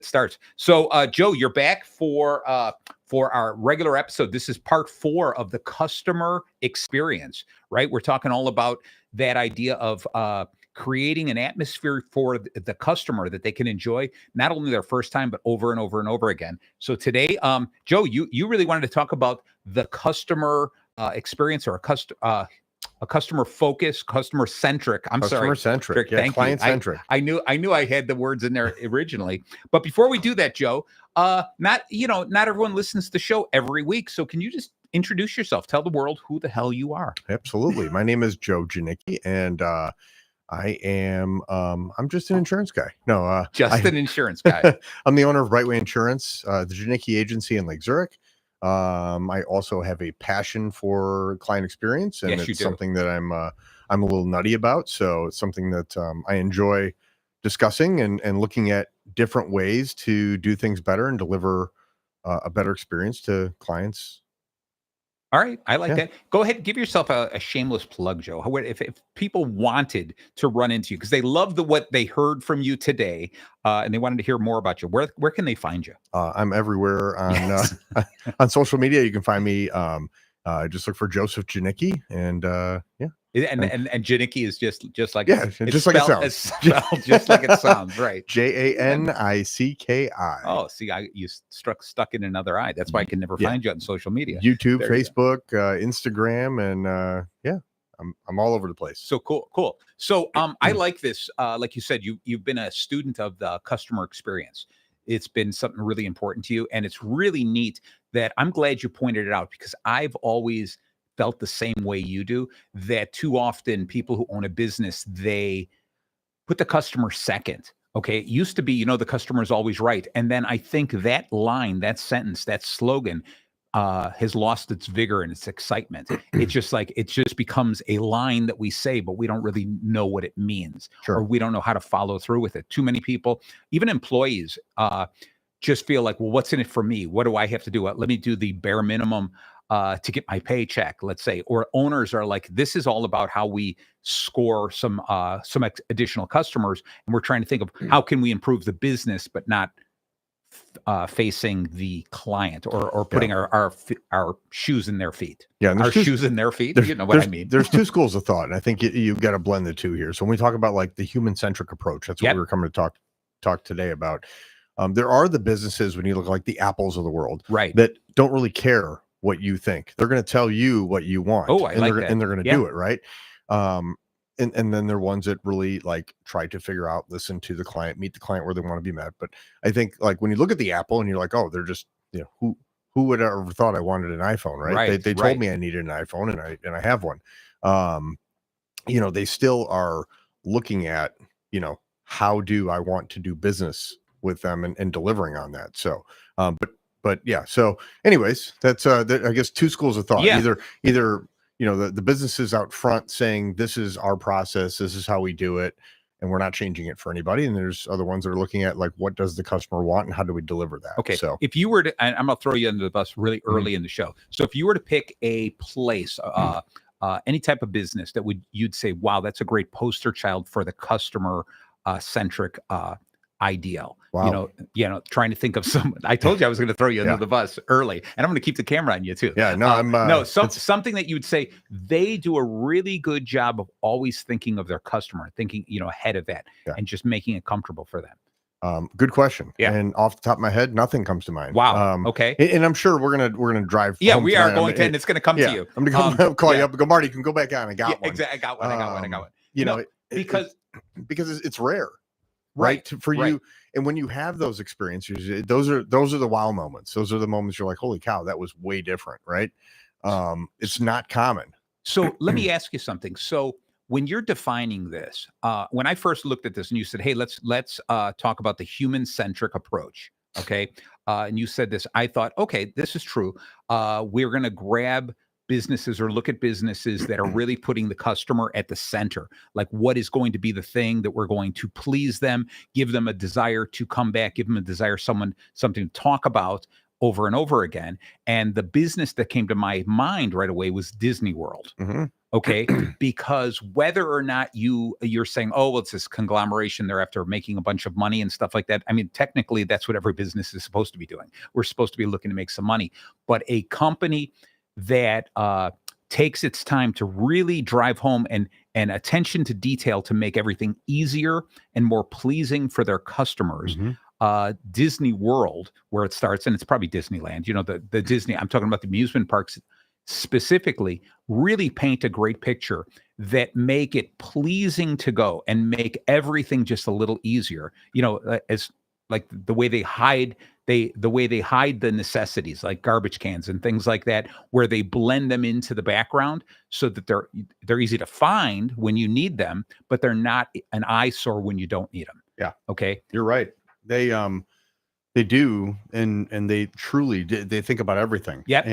starts. So, Joe, you're back for our regular episode. This is part 4 of the customer experience, right? We're talking all about that idea of creating an atmosphere for the customer that they can enjoy not only their first time, but over and over and over again. So today, Joe, you really wanted to talk about the customer experience, or a customer focused, customer centric. Customer centric, yeah, Thank client you. centric. I knew I had the words in there originally. But before we do that, Joe, not everyone listens to the show every week. So can you just introduce yourself? Tell the world who the hell you are. Absolutely. My name is Joe Janicki, and I am I'm just an insurance guy. No, an insurance guy. I'm the owner of Right Way Insurance, the Janicki agency in Lake Zurich. I also have a passion for client experience, and it's something that I'm a little nutty about. So it's something that I enjoy discussing and looking at different ways to do things better and deliver a better experience to clients. All right. I like that. Go ahead. Give yourself a shameless plug, Joe. If people wanted to run into you because they love what they heard from you today, and they wanted to hear more about you, where can they find you? I'm everywhere on on social media. You can find me. Just look for Joseph Janicki, and And Janicki is just like just like it sounds. Just like it sounds, right? Janicki. Oh, see, you stuck in another eye. That's why I can never find you on social media. YouTube, Facebook, Instagram, and I'm all over the place. So cool. So I like this. Like you said, you've been a student of the customer experience. It's been something really important to you, and it's really neat that I'm glad you pointed it out, because I've always felt the same way you do, that too often people who own a business, they put the customer second. Okay. It used to be, the customer is always right. And then I think that line, that sentence, that slogan has lost its vigor and its excitement. It's just becomes a line that we say, but we don't really know what it means, or we don't know how to follow through with it. Too many people, even employees, just feel like, well, what's in it for me? What do I have to do? Let me do the bare minimum to get my paycheck, let's say. Or owners are like, this is all about how we score some additional customers, and we're trying to think of how can we improve the business, but not facing the client or putting our shoes in their feet. Yeah, our shoes in their feet. You know what I mean? There's two schools of thought, and I think you've got to blend the two here. So when we talk about like the human centric approach, that's what we were coming to talk today about. There are the businesses, when you look like the Apples of the world, right, that don't really care what you think. They're going to tell you what you want. Oh, I like that. And they're going to do it, right? And then there are ones that really like try to figure out, listen to the client, meet the client where they want to be met. But I think like when you look at the Apple and you're like, oh, they're just, who would have ever thought I wanted an iPhone, right? They told me I needed an iPhone, and I have one. They still are looking at, how do I want to do business with them and delivering on that. So, but yeah. So anyways, that's, I guess, two schools of thought. Either, the businesses out front saying, this is our process, this is how we do it, and we're not changing it for anybody. And there's other ones that are looking at like, what does the customer want and how do we deliver that? Okay. So if you were to, and I'm going to throw you under the bus really early in the show. So if you were to pick a place, any type of business that you'd say, wow, that's a great poster child for the customer centric ideal. Wow. Trying to think of some. I told you I was going to throw you under the bus early, and I'm going to keep the camera on you too. Yeah, no, something that you would say they do a really good job of always thinking of their customer, thinking ahead of that, and just making it comfortable for them. Good question. Yeah. And off the top of my head, nothing comes to mind. Wow. Okay. And I'm sure we're gonna drive. Yeah, we are going to, and it's going to come to you. I'm gonna call you up and go, Marty, you can go back on. I got one. Exactly. I got one. Because it's rare. Right. For you. And when you have those experiences, those are the wow moments. Those are the moments you're like, holy cow, that was way different. Right. It's not common. So let me ask you something. So when you're defining this, when I first looked at this and you said, hey, let's talk about the human centric approach. Okay. And you said this, I thought, okay, this is true. We're going to grab businesses or look at businesses that are really putting the customer at the center. Like, what is going to be the thing that we're going to please them, give them a desire to come back, give them a desire, something to talk about over and over again. And the business that came to my mind right away was Disney World. Mm-hmm. Okay, because whether or not you're saying, oh, well, it's this conglomeration, they're after making a bunch of money and stuff like that. I mean, technically, that's what every business is supposed to be doing. We're supposed to be looking to make some money. But a company that takes its time to really drive home and attention to detail to make everything easier and more pleasing for their customers. Mhm. Disney World, where it starts, and it's probably Disneyland, the Disney, I'm talking about the amusement parks specifically, really paint a great picture that make it pleasing to go and make everything just a little easier. As like the way they hide the necessities like garbage cans and things like that, where they blend them into the background so that they're easy to find when you need them, but they're not an eyesore when you don't need them. Yeah, Okay. you're right. They do, and they truly they think about everything. Yep.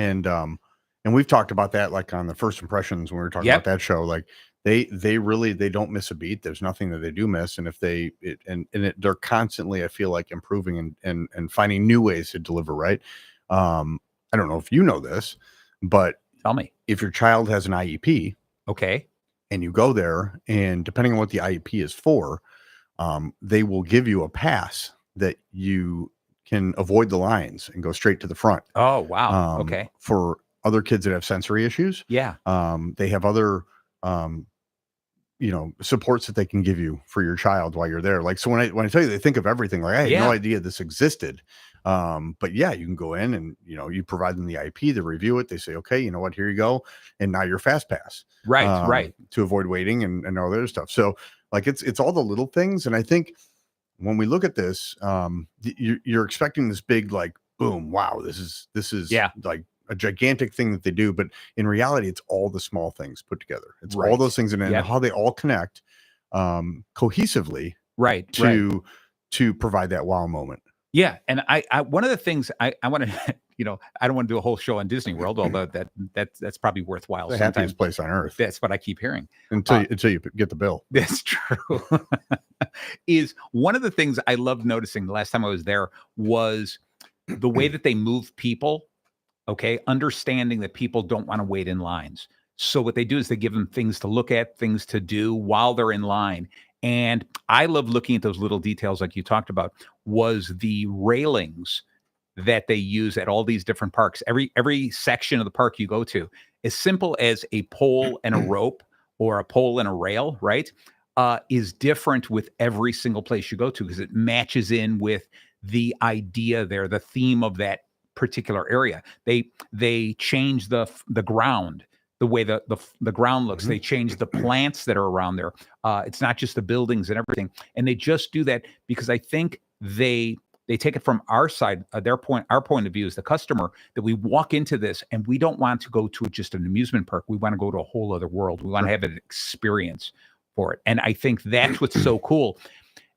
And we've talked about that, like on the First Impressions when we were talking Yep. about that show. Like they really they don't miss a beat. There's nothing that they do miss, and if they're constantly, I feel like, improving and finding new ways to deliver. Right. I don't know if you know this, but Tell me. if your child has an IEP, Okay. and you go there, and depending on what the IEP is for, they will give you a pass that you can avoid the lines and go straight to the front. Oh, wow. Okay. For other kids that have sensory issues, Yeah. they have other, supports that they can give you for your child while you're there. Like, so when I tell you, they think of everything. Like, I had no idea this existed. But yeah, you can go in and, you provide them the IP, they review it. They say, okay, you know what, here you go. And now you're fast pass. Right. To avoid waiting and all that other stuff. So like, it's all the little things. And I think when we look at this, you're expecting this big, like, boom, wow, this is like a gigantic thing that they do. But in reality, it's all the small things put together. It's all those things and how they all connect cohesively to provide that wow moment. Yeah. And I one of the things I want to, I don't want to do a whole show on Disney World, although that's probably worthwhile. The happiest place on earth. That's what I keep hearing. Until you get the bill. That's true. Is one of the things I loved noticing the last time I was there was the way that they move people. Okay. Understanding that people don't want to wait in lines. So what they do is they give them things to look at, things to do while they're in line. And I love looking at those little details like you talked about, was the railings that they use at all these different parks. Every section of the park you go to, as simple as a pole and a rope or a pole and a rail, right, is different with every single place you go to because it matches in with the idea there, the theme of that particular area. They change the ground, the way the ground looks. They change the plants that are around there. It's not just the buildings and everything. And they just do that because I think they take it from our side, our point of view as the customer, that we walk into this and we don't want to go to just an amusement park. We want to go to a whole other world. We want to have an experience for it. And I think that's what's so cool.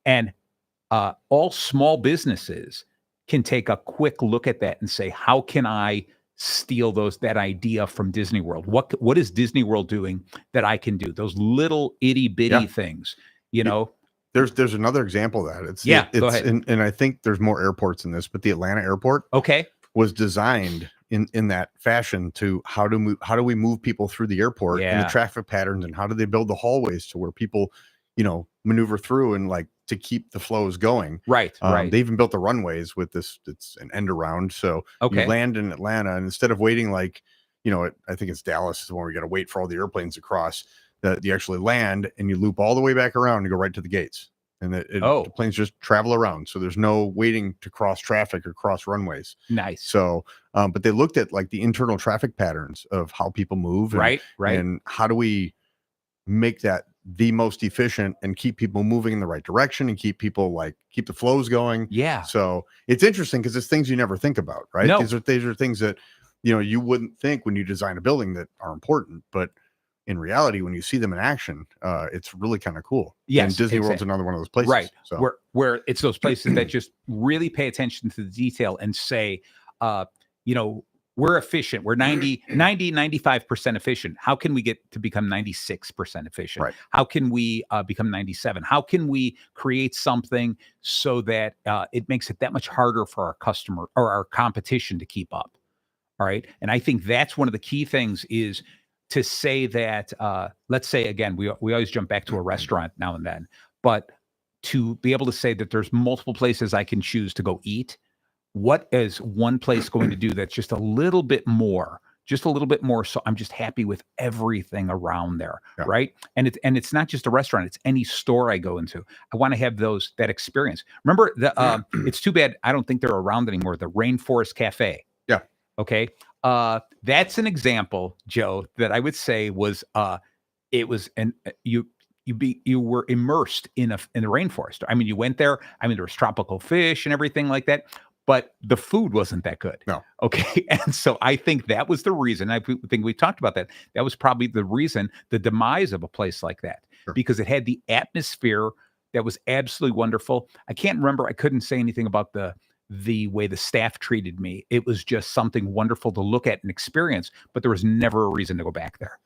And all small businesses can take a quick look at that and say, how can I steal that idea from Disney World? What is Disney World doing that I can do? Those little itty bitty things, There's another example of that. It's go ahead. And I think there's more airports in this, but the Atlanta airport was designed in that fashion to how do we move people through the airport and the traffic patterns, and how do they build the hallways to where people, maneuver through and like to keep the flows going. Right. They even built the runways with this. It's an end around. So you land in Atlanta, and instead of waiting like, I think it's Dallas is where we got to wait for all the airplanes to cross, that you actually land and you loop all the way back around and go right to the gates. And the planes just travel around. So there's no waiting to cross traffic or cross runways. Nice. So, but they looked at like the internal traffic patterns of how people move. Right. And how do we make that the most efficient and keep people moving in the right direction and keep the flows going. Yeah. So it's interesting because it's things you never think about, right? No. These are things that, you wouldn't think when you design a building that are important, but in reality, when you see them in action, it's really kind of cool. Yes. And Disney World's another one of those places. Right. So where it's those places that just really pay attention to the detail and say, we're efficient. We're 95% efficient. How can we get to become 96% efficient? Right. How can we become 97? How can we create something so that it makes it that much harder for our customer or our competition to keep up? All right. And I think that's one of the key things is to say that, let's say again, we always jump back to a restaurant now and then, but to be able to say that there's multiple places I can choose to go eat, what is one place going to do that's just a little bit more? Just a little bit more, so I'm just happy with everything around there, Yeah. right? And it's not just a restaurant; it's any store I go into. I want to have that experience. Remember, it's too bad I don't think they're around anymore. The Rainforest Cafe. Yeah. Okay. That's an example, Joe, that I would say was it was you were immersed in the rainforest. I mean, you went there. I mean, there was tropical fish and everything like that. But the food wasn't that good. No. Okay. And so I think that was the reason. I think we talked about that. That was probably the reason, the demise of a place like that, Sure. because it had the atmosphere that was absolutely wonderful. I can't remember. I couldn't say anything about the way the staff treated me. It was just something wonderful to look at and experience, but there was never a reason to go back there.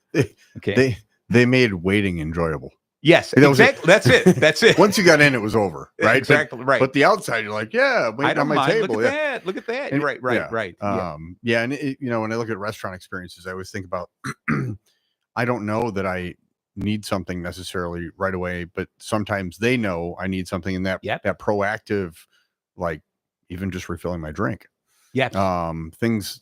Okay. They made waiting enjoyable. Yes, exactly. That's it. That's it. Once you got in, it was over, right? Exactly, right. But the outside, you're like, yeah, wait on my mind. table. Look at that. Look at that. And, Right. Yeah. And when I look at restaurant experiences, I always think about, I don't know that I need something necessarily right away, but sometimes they know I need something in that proactive, like even just refilling my drink. Yeah. Things,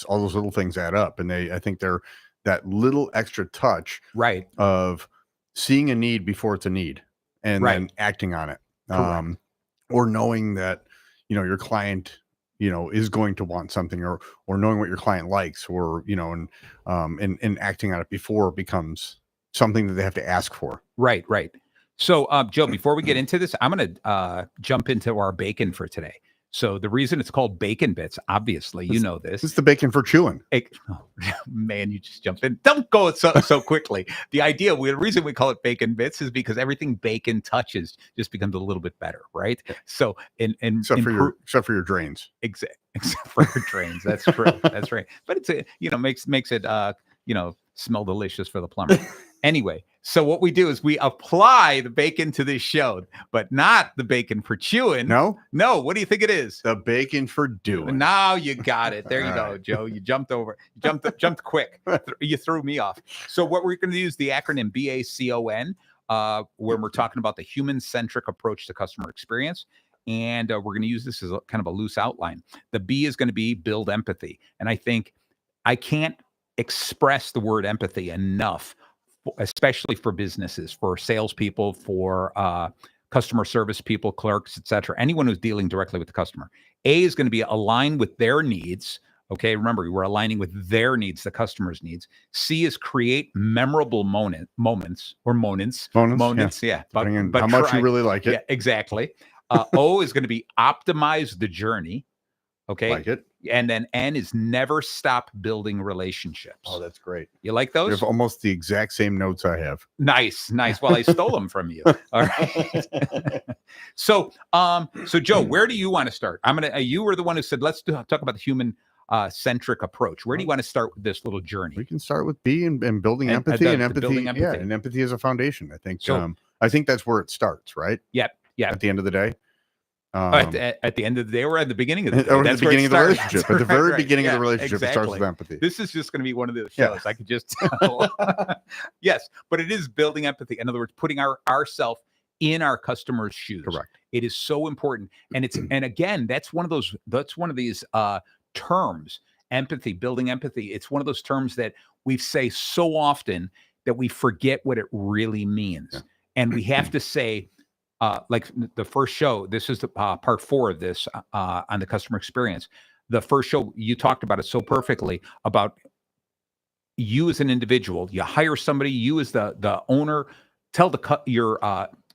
all those little things add up, and I think they're that little extra touch, right, of seeing a need before it's a need, and then acting on it, or knowing that your client is going to want something, or knowing what your client likes, or and acting on it before it becomes something that they have to ask for. Right. So Joe, before we get into this, I'm going to jump into our bacon for today. So the reason it's called Bacon Bits, obviously, you know this. It's the bacon for chewing. Man, you just jumped in. Don't go so quickly. The reason we call it Bacon Bits is because everything bacon touches just becomes a little bit better, right? So, except for your drains. Except for your drains. That's true. That's right. But it's makes it smell delicious for the plumber. Anyway, so what we do is we apply the bacon to this show, but not the bacon for chewing. No. What do you think it is? The bacon for doing. Now you got it. There you go, Joe. You jumped quick. You threw me off. So what we're going to use the acronym BACON, when we're talking about the human-centric approach to customer experience. And we're going to use this as kind of a loose outline. The B is going to be build empathy. And I think I can't express the word empathy enough, especially for businesses, for salespeople, for customer service people, clerks, etc. Anyone who's dealing directly with the customer. A is going to be aligned with their needs. Okay, remember, we're aligning with their needs, the customer's needs. C is create memorable moments. Yeah. But how much you really like it. Yeah, exactly. O is going to be optimize the journey. Okay. Like it. And then N is never stop building relationships. Oh, that's great. You like those? You have almost the exact same notes I have. Nice. Well, I stole them from you. All right. So Joe, where do you want to start? You were the one who said, let's talk about the human centric approach. Where do you want to start with this little journey? We can start with B and building empathy, and empathy. Building empathy. Yeah, and empathy is a foundation. I think. I think that's where it starts, right? Yep. At the end of the day. At the end of the day, or at the beginning of the day. Or at the beginning of the relationship. At the very beginning of the relationship, exactly. It starts with empathy. This is just going to be one of those shows. I could just tell. Yes, but it is building empathy. In other words, putting ourselves in our customer's shoes. Correct. It is so important, and again, that's one of these terms. Empathy, building empathy. It's one of those terms that we say so often that we forget what it really means, and we have to say. Like the first show, this is the part 4 of this on the customer experience. The first show, you talked about it so perfectly about you as an individual. You hire somebody, you as the owner, tell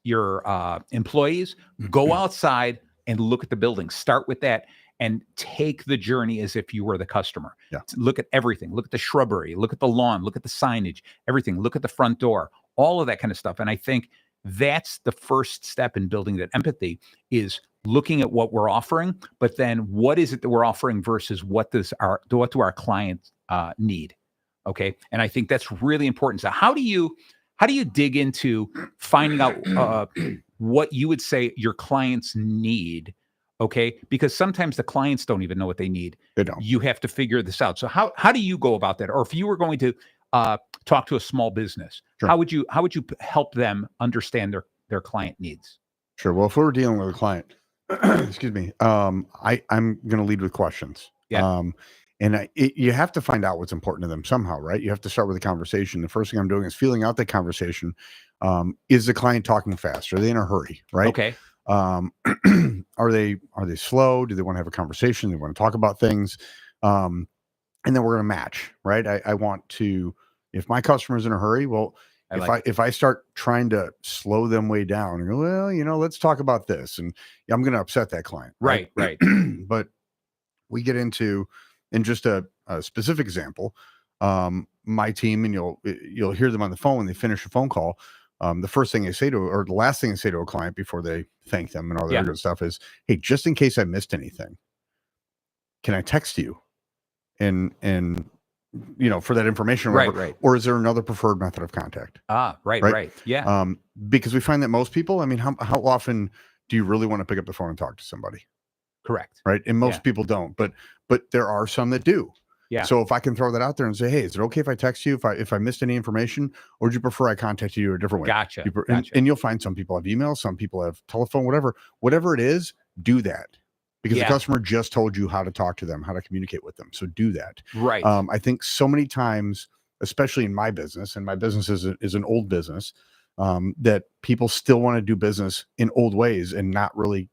your employees, go outside and look at the building. Start with that and take the journey as if you were the customer. Yeah. Look at everything. Look at the shrubbery. Look at the lawn. Look at the signage. Everything. Look at the front door. All of that kind of stuff. And I think that's the first step in building that empathy, is looking at what we're offering, but then what is it that we're offering versus what do our clients need? Okay. And I think that's really important. So how do you dig into finding out what you would say your clients need? Okay. Because sometimes the clients don't even know what they need. They don't. You have to figure this out. So how do you go about that? Or if you were going to talk to a small business, Sure. how would you help them understand their client needs? Sure. Well, if we're dealing with a client, excuse me, I'm going to lead with questions. Yeah. You have to find out what's important to them somehow, right? You have to start with a conversation. The first thing I'm doing is feeling out that conversation. Is the client talking fast? Are they in a hurry? Right. Okay. Are they slow? Do they want to have a conversation? Do they want to talk about things? And then we're going to match, right? I want to, if my customer's in a hurry, well, if I start trying to slow them way down and go, well, let's talk about this, and I'm going to upset that client. Right. But we get into, in just a specific example, my team, and you'll hear them on the phone when they finish a phone call. The first thing they say or the last thing they say to a client before they thank them and all that good stuff is, hey, just in case I missed anything, can I text you? And for that information, or whatever, right. or is there another preferred method of contact? Right. Yeah. Because we find that most people, I mean, how often do you really want to pick up the phone and talk to somebody? Correct. Right. And most people don't, but there are some that do. Yeah. So if I can throw that out there and say, hey, is it okay if I text you if I missed any information, or do you prefer I contact you a different way? Gotcha. And you'll find some people have email, some people have telephone, whatever it is, do that. Because the customer just told you how to talk to them, how to communicate with them. So do that. Right. I think so many times, especially in my business, and my business is an old business, that people still want to do business in old ways and not really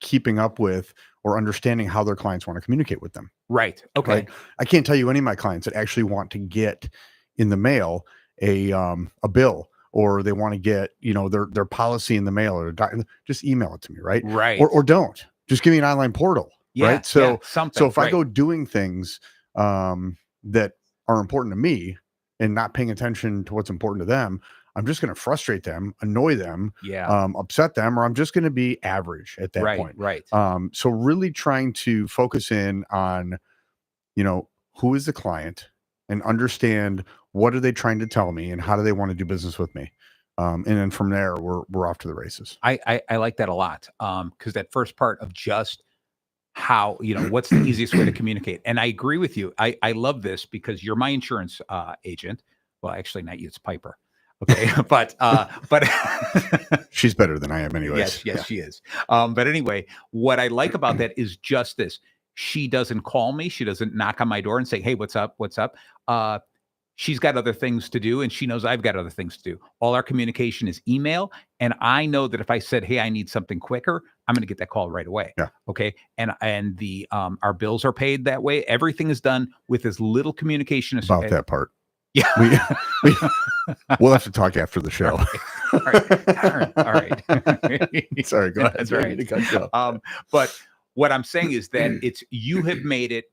keeping up with or understanding how their clients want to communicate with them. Right. Okay. Right? I can't tell you any of my clients that actually want to get in the mail a bill, or they want to get, their policy in the mail, or just email it to me. Right. Right. Or don't. Just give me an online portal, right? So if I go doing things that are important to me and not paying attention to what's important to them, I'm just going to frustrate them, annoy them, upset them, or I'm just going to be average at that point. Right. So really trying to focus in on, who is the client, and understand what are they trying to tell me and how do they want to do business with me. And then from there, we're off to the races. I like that a lot. Because that first part of just how, what's the easiest way to communicate. And I agree with you. I love this because you're my insurance agent. Well, actually not you, it's Piper. Okay. but she's better than I am anyways. Yes, she is. But anyway, what I like about that is just this. She doesn't call me. She doesn't knock on my door and say, hey, what's up? She's got other things to do, and she knows I've got other things to do. All our communication is email. And I know that if I said, hey, I need something quicker, I'm going to get that call right away. Yeah. Okay. And the, our bills are paid that way. Everything is done with as little communication as about that part. Yeah. We'll have to talk after the show. All right. Sorry. Go ahead. That's right. But what I'm saying is that you have made it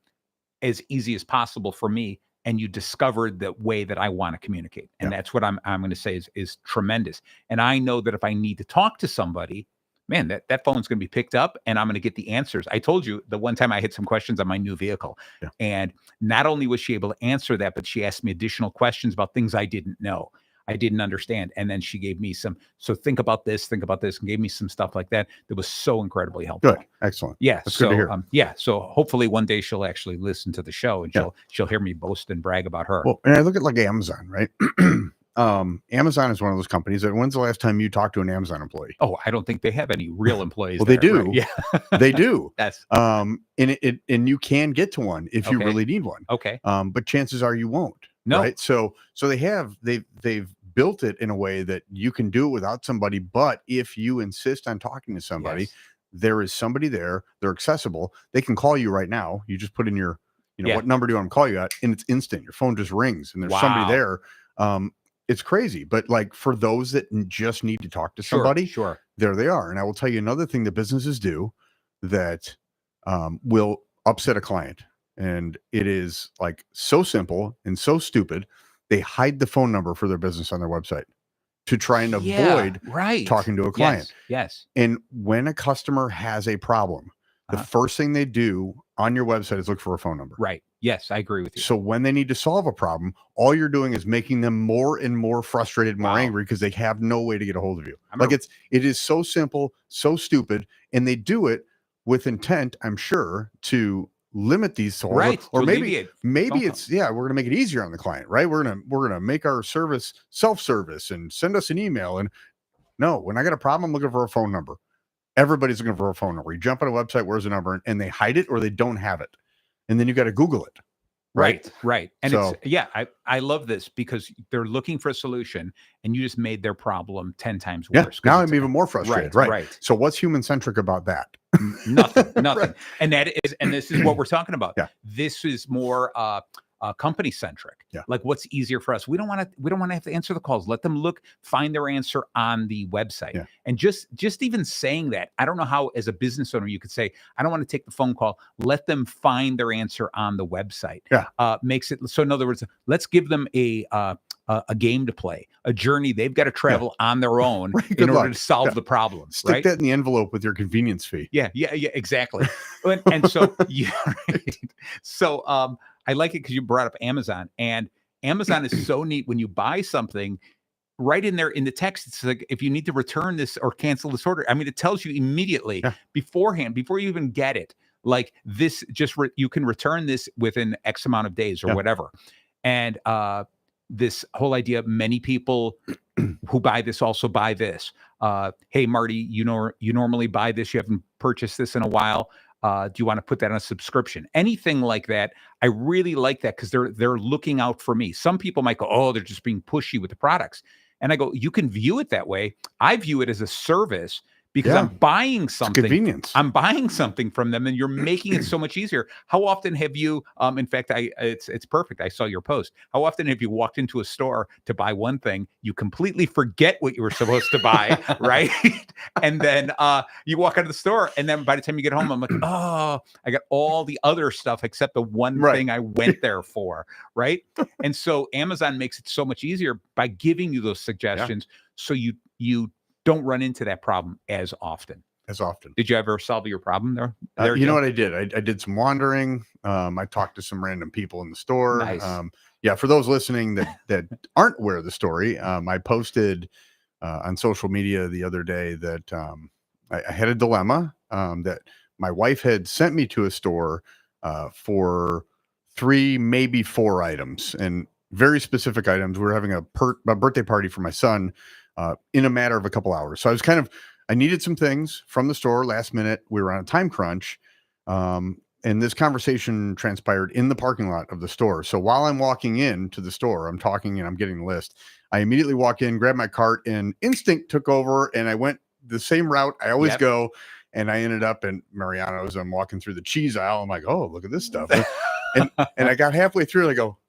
as easy as possible for me, and you discovered the way that I want to communicate. And that's what I'm going to say is tremendous. And I know that if I need to talk to somebody, man, that phone's going to be picked up and I'm going to get the answers. I told you the one time I had some questions on my new vehicle, and not only was she able to answer that, but she asked me additional questions about things I didn't know, I didn't understand. And then she gave me so think about this, and gave me some stuff like that was so incredibly helpful. Good. Excellent. Yeah. That's good to hear. So hopefully one day she'll actually listen to the show, and she'll hear me boast and brag about her. Well, and I look at like Amazon, right? Amazon is one of those companies that, when's the last time you talked to an Amazon employee? Oh, I don't think they have any real employees. Well, they do. Right? Yeah, they do. That's and you can get to one if you really need one. Okay. But chances are you won't. No. Right. So they've built it in a way that you can do it without somebody. But if you insist on talking to somebody, there is somebody there. They're accessible. They can call you right now. You just put in your, what number do you want to call you at? And it's instant. Your phone just rings and there's somebody there. It's crazy. But like for those that just need to talk to somebody, there they are. And I will tell you another thing that businesses do that will upset a client. And it is like so simple and so stupid. They hide the phone number for their business on their website to try and avoid talking to a client. Yes. And when a customer has a problem, the first thing they do on your website is look for a phone number. Right. Yes, I agree with you. So when they need to solve a problem, all you're doing is making them more and more frustrated, more angry, because they have no way to get a hold of you. It is so simple, so stupid, and they do it with intent, I'm sure, to limit these to Right. or To maybe alleviate maybe phone it's we're going to make it easier on the client, right? We're going to make our service self-service and send us an email. And no, when I got a problem, I'm looking for a phone number. Everybody's looking for a phone number. You jump on a website, where's the number, and they hide it or they don't have it, and then you got to Google it. Right. Right. And So I love this because they're looking for a solution and you just made their problem 10 times yeah, worse. now I'm even more frustrated. Right. Right. So what's human centric about that? Nothing. Right. And this is what we're talking about. Yeah. This is more company centric. Yeah. Like what's easier for us. We don't want to have to answer the calls. Let them find their answer on the website. Yeah. And just even saying that, I don't know how as a business owner you could say, I don't want to take the phone call. Let them find their answer on the website. Yeah. Makes it so. In other words, let's give them a game to play, a journey they've got to travel on their own in order to solve the problem. Stick that in the envelope with your convenience fee. Yeah, exactly. and so so I like it because you brought up Amazon, and Amazon is so neat. When you buy something, right in there in the text, it's like if you need to return this or cancel this order. I mean, it tells you immediately beforehand, before you even get it, like this. You can return this within X amount of days or whatever. And this whole idea, many people who buy this also buy this. Hey, Marty, you normally buy this. You haven't purchased this in a while. Do you want to put that on a subscription? Anything like that. I really like that because they're looking out for me. Some people might go, oh, they're just being pushy with the products. And I go, you can view it that way. I view it as a service because I'm buying something. It's convenience. I'm buying something from them, and you're making it so much easier. How often have you? In fact, it's perfect. I saw your post. How often have you walked into a store to buy one thing, you completely forget what you were supposed to buy, right? And then you walk out of the store, and then by the time you get home, I'm like, oh, I got all the other stuff except the one thing I went there for, right? And so Amazon makes it so much easier by giving you those suggestions, so you don't run into that problem as often. Did you ever solve your problem there? You know what I did? I did some wandering. I talked to some random people in the store. Nice. For those listening that aren't aware of the story, I posted on social media the other day that I had a dilemma that my wife had sent me to a store for 3, maybe 4 items, and very specific items. We were having a birthday party for my son in a matter of a couple hours. So I needed some things from the store last minute. We were on a time crunch. And this conversation transpired in the parking lot of the store. So while I'm walking into the store, I'm talking and I'm getting the list. I immediately walk in, grab my cart, and instinct took over. And I went the same route I always go. And I ended up in Mariano's. I'm walking through the cheese aisle. I'm like, oh, look at this stuff. and I got halfway through and I go,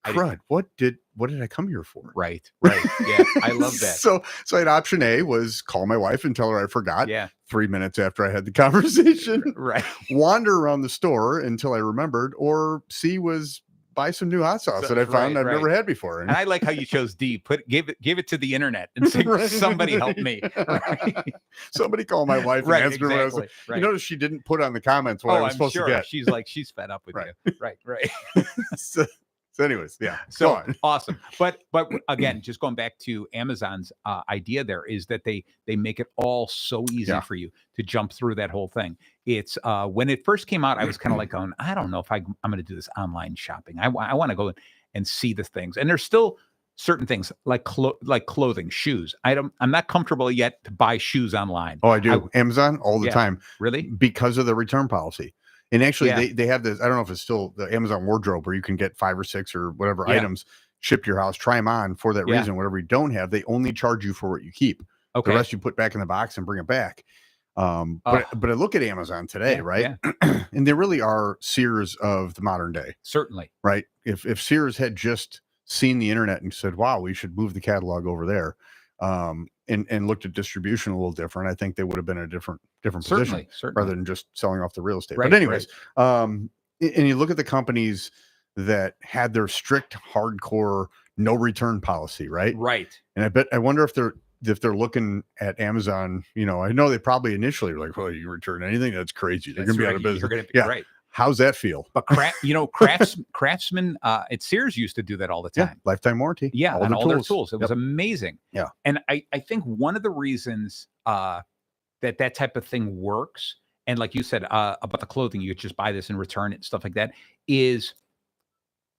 crud, what did I come here for? Right. Yeah, I love that. So I had option A was call my wife and tell her I forgot. Yeah. 3 minutes after I had the conversation. Right. Wander around the store until I remembered, or C was buy some new hot sauce that I found I've never had before. And I like how you chose D. Give it to the internet and say, somebody help me. Right. Somebody call my wife and ask her what I was like. You notice she didn't put on the comments what I was supposed to get. She's fed up with you. Right. So anyways, so awesome. But again, just going back to Amazon's idea, there is that they make it all so easy for you to jump through that whole thing. It's when it first came out, I was kind of like going, I don't know if I'm going to do this online shopping. I want to go and see the things, and there's still certain things like clothing, shoes. I'm not comfortable yet to buy shoes online. Oh, I do. Amazon all the time. Really? Because of the return policy. And actually, they have this. I don't know if it's still the Amazon wardrobe where you can get 5 or 6 or whatever items shipped to your house. Try them on for that reason. Whatever you don't have, they only charge you for what you keep. Okay. The rest you put back in the box and bring it back. But I look at Amazon today, right? Yeah. And they really are Sears of the modern day. Certainly, right? If Sears had just seen the internet and said, "Wow, we should move the catalog over there," and looked at distribution a little different, I think they would have been in a different position rather than just selling off the real estate. Right, but anyways, and you look at the companies that had their strict, hardcore, no return policy, right? Right. And I wonder if they're looking at Amazon. I know they probably initially were like, "Well, you return anything? That's crazy. They're going to be out of business." You're going to be right. How's that feel? But Craftsman at Sears used to do that all the time. Lifetime warranty. Yeah, on all their tools. It was amazing. Yeah. And I think one of the reasons that type of thing works and like you said about the clothing, you just buy this and return it, stuff like that, is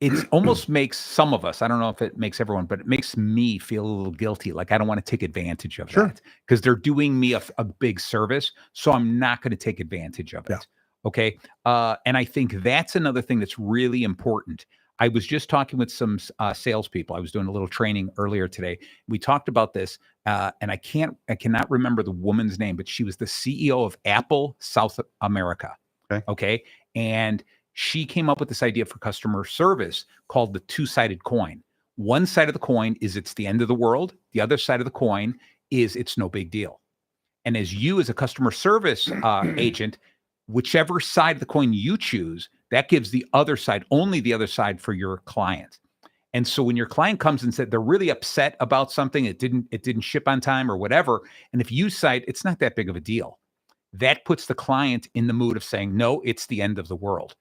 it's almost makes some of us, I don't know if it makes everyone, but it makes me feel a little guilty. Like I don't want to take advantage of Sure. that because they're doing me a big service. So I'm not going to take advantage of Yeah. it. Okay. And I think that's another thing that's really important. I was just talking with some salespeople. I was doing a little training earlier today. We talked about this, and I cannot remember the woman's name, but she was the CEO of Apple South America. Okay. Okay. And she came up with this idea for customer service called the two-sided coin. One side of the coin is it's the end of the world. The other side of the coin is it's no big deal. And as you, as a customer service agent, whichever side of the coin you choose, that gives the other side, only the other side for your client. And so when your client comes and said they're really upset about something, it didn't ship on time or whatever, and if you cite it's not that big of a deal, that puts the client in the mood of saying, no, it's the end of the world.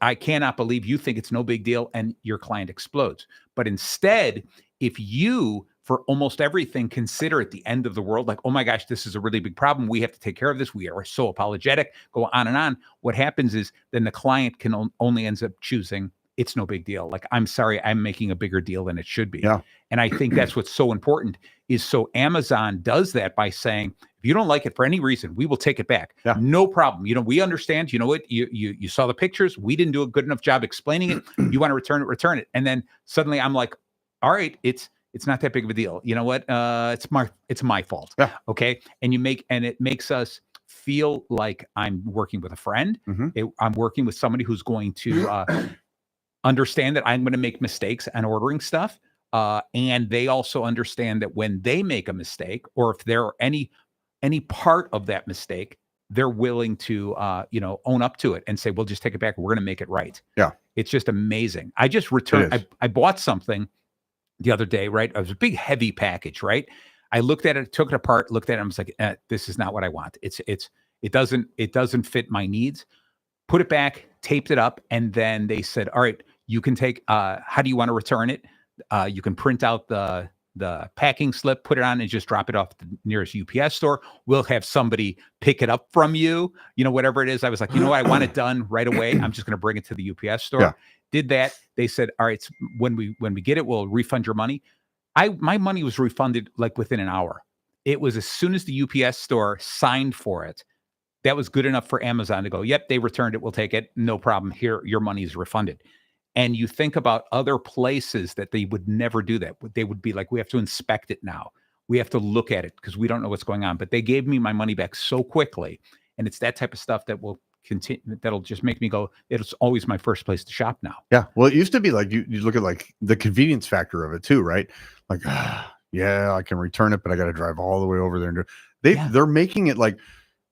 I cannot believe you think it's no big deal, and your client explodes. But instead, if you, for almost everything, consider it the end of the world, like, oh my gosh, this is a really big problem. We have to take care of this. We are so apologetic, go on and on. What happens is then the client can only ends up choosing, it's no big deal. Like, I'm sorry, I'm making a bigger deal than it should be. Yeah. And I think that's what's so important is so Amazon does that by saying, if you don't like it for any reason, we will take it back. Yeah. No problem. We understand. You know what? You saw the pictures. We didn't do a good enough job explaining it. You want to return it. And then suddenly I'm like, all right, it's not that big of a deal. You know what? It's my fault. Yeah. Okay. And it makes us feel like I'm working with a friend. Mm-hmm. I'm working with somebody who's going to understand that I'm going to make mistakes and ordering stuff. And they also understand that when they make a mistake, or if there are any part of that mistake, they're willing to, own up to it and say, we'll just take it back. We're going to make it right. Yeah. It's just amazing. I just returned, I bought something the other day, right? It was a big, heavy package, right? I looked at it, took it apart, looked at it, and I was like, this is not what I want. It doesn't fit my needs. Put it back, taped it up. And then they said, all right, you can take, how do you want to return it? You can print out the packing slip, put it on, and just drop it off at the nearest UPS store. We'll have somebody pick it up from you, whatever it is. I was like, what? I want it done right away. I'm just going to bring it to the UPS store. Yeah. Did that. They said, all right, when we get it, we'll refund your money. My money was refunded like within an hour. It was as soon as the UPS store signed for it. That was good enough for Amazon to go, yep, they returned it. We'll take it. No problem. Here, your money is refunded. And you think about other places that they would never do that. They would be like, we have to inspect it now. We have to look at it because we don't know what's going on. But they gave me my money back so quickly. And it's that type of stuff that will continue, that'll just make me go, it's always my first place to shop now. Yeah. Well, it used to be like, you look at like the convenience factor of it too, right? Like, yeah, I can return it, but I got to drive all the way over there. And they're making it like,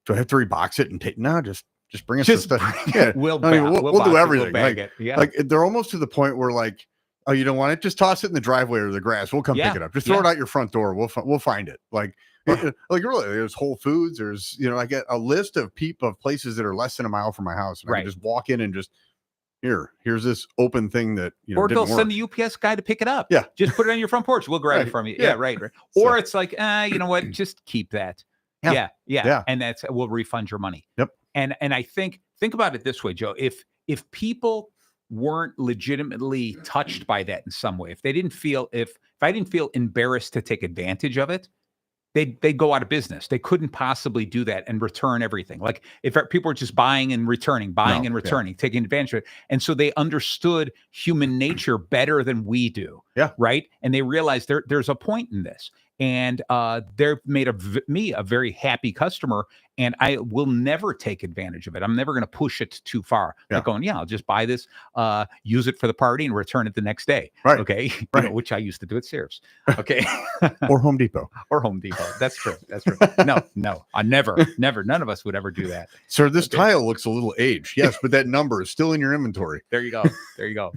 do I have to rebox it and take, no, just bring us the stuff. Yeah. We'll do everything. We'll bag it. Yeah. Like they're almost to the point where like, oh, you don't want it? Just toss it in the driveway or the grass. We'll come pick it up. Just throw it out your front door. We'll find it. Like really, there's Whole Foods. There's, I get a list of places that are less than a mile from my house. And I can just walk in and just, here's this open thing that, or they'll send the UPS guy to pick it up. Yeah. Just put it on your front porch. We'll grab it from you. Yeah. Right. Or it's like, you know what? Just keep that. Yeah. And we'll refund your money. Yep. And I think about it this way, Joe, if people weren't legitimately touched by that in some way, if I didn't feel embarrassed to take advantage of it, they'd go out of business. They couldn't possibly do that and return everything. Like if people were just buying and returning, taking advantage of it. And so they understood human nature better than we do. Yeah. Right. And they realized there's a point in this. And they've made me a very happy customer, and I will never take advantage of it. I'm never going to push it too far. Yeah. Like going, I'll just buy this, use it for the party, and return it the next day. Right. Okay. Right. Which I used to do at Sears. Okay. Or Home Depot. That's true. No. I never. None of us would ever do that. Sir, this tile looks a little aged. Yes, but that number is still in your inventory. There you go.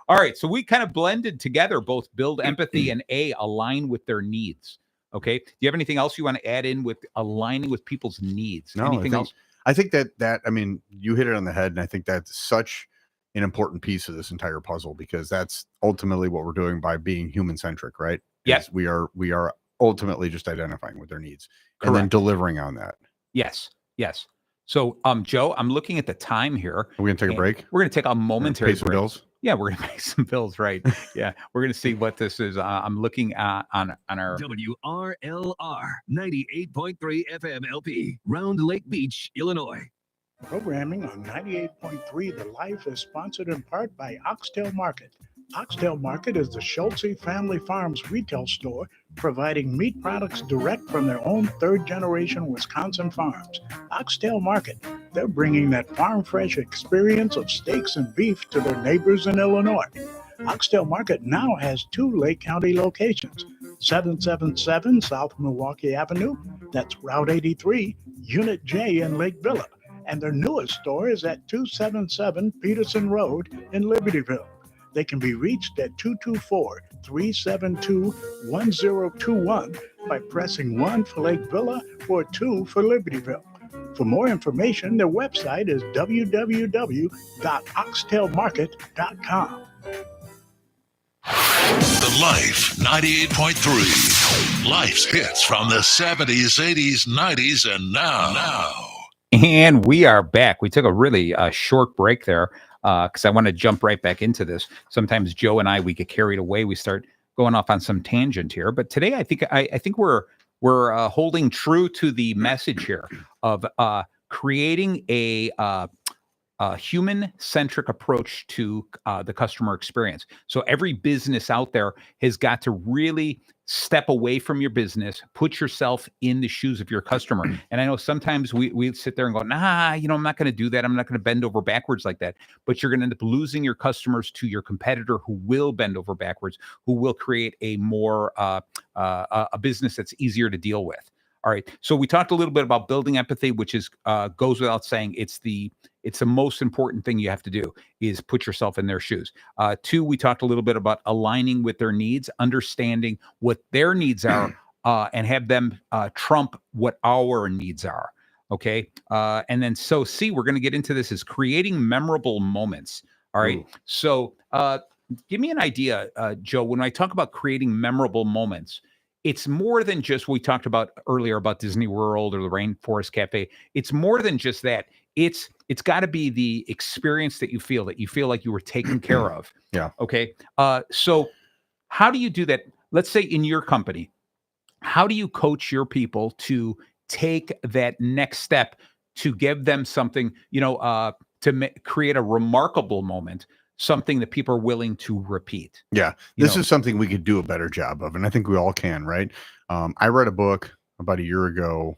All right, so we kind of blended together both build empathy and align with their needs. Okay, do you have anything else you want to add in with aligning with people's needs? No, anything else? I think that I mean, you hit it on the head, and I think that's such an important piece of this entire puzzle, because that's ultimately what we're doing by being human centric, right? Yes, we are ultimately just identifying with their needs. Correct. And then delivering on that. Yes. So, Joe, I'm looking at the time here. Are we gonna take a and break? We're going to take a momentary Pay some break. bills. Yeah, we're going to pay some bills, right? Yeah, we're going to see what this is. I'm looking on our. WRLR 98.3 FM LP, Round Lake Beach, Illinois. Programming on 98.3 The Life is sponsored in part by Oxtail Market. Oxtail Market is the Schultze Family Farms retail store providing meat products direct from their own third-generation Wisconsin farms. Oxtail Market, they're bringing that farm-fresh experience of steaks and beef to their neighbors in Illinois. Oxtail Market now has 2 Lake County locations, 777 South Milwaukee Avenue, that's Route 83, Unit J in Lake Villa, and their newest store is at 277 Peterson Road in Libertyville. They can be reached at 224-372-1021 by pressing 1 for Lake Villa or 2 for Libertyville. For more information, their website is www.oxtailmarket.com. The Life 98.3. Life's hits from the 70s, 80s, 90s, and now. And we are back. We took a really short break there because I want to jump right back into this. Sometimes Joe and we get carried away. We start going off on some tangent here. But today, I think we're holding true to the message here of creating a human-centric approach to the customer experience. So every business out there has got to really step away from your business, put yourself in the shoes of your customer. And I know sometimes we sit there and go, nah, I'm not going to do that. I'm not going to bend over backwards like that. But you're going to end up losing your customers to your competitor who will bend over backwards, who will create a more a business that's easier to deal with. All right. So we talked a little bit about building empathy, which is goes without saying. It's the most important thing you have to do is put yourself in their shoes. 2, we talked a little bit about aligning with their needs, understanding what their needs are, and have them trump what our needs are. Okay. And then C, we're going to get into this, is creating memorable moments. All right. Ooh. So give me an idea, Joe, when I talk about creating memorable moments, it's more than just what we talked about earlier about Disney World or the Rainforest Cafe. It's more than just that. It's got to be the experience that you feel like you were taken care of. Yeah. Okay. So how do you do that? Let's say in your company, how do you coach your people to take that next step to give them something, create a remarkable moment, something that people are willing to repeat? Yeah. This is something we could do a better job of. And I think we all can, right? I read a book about a year ago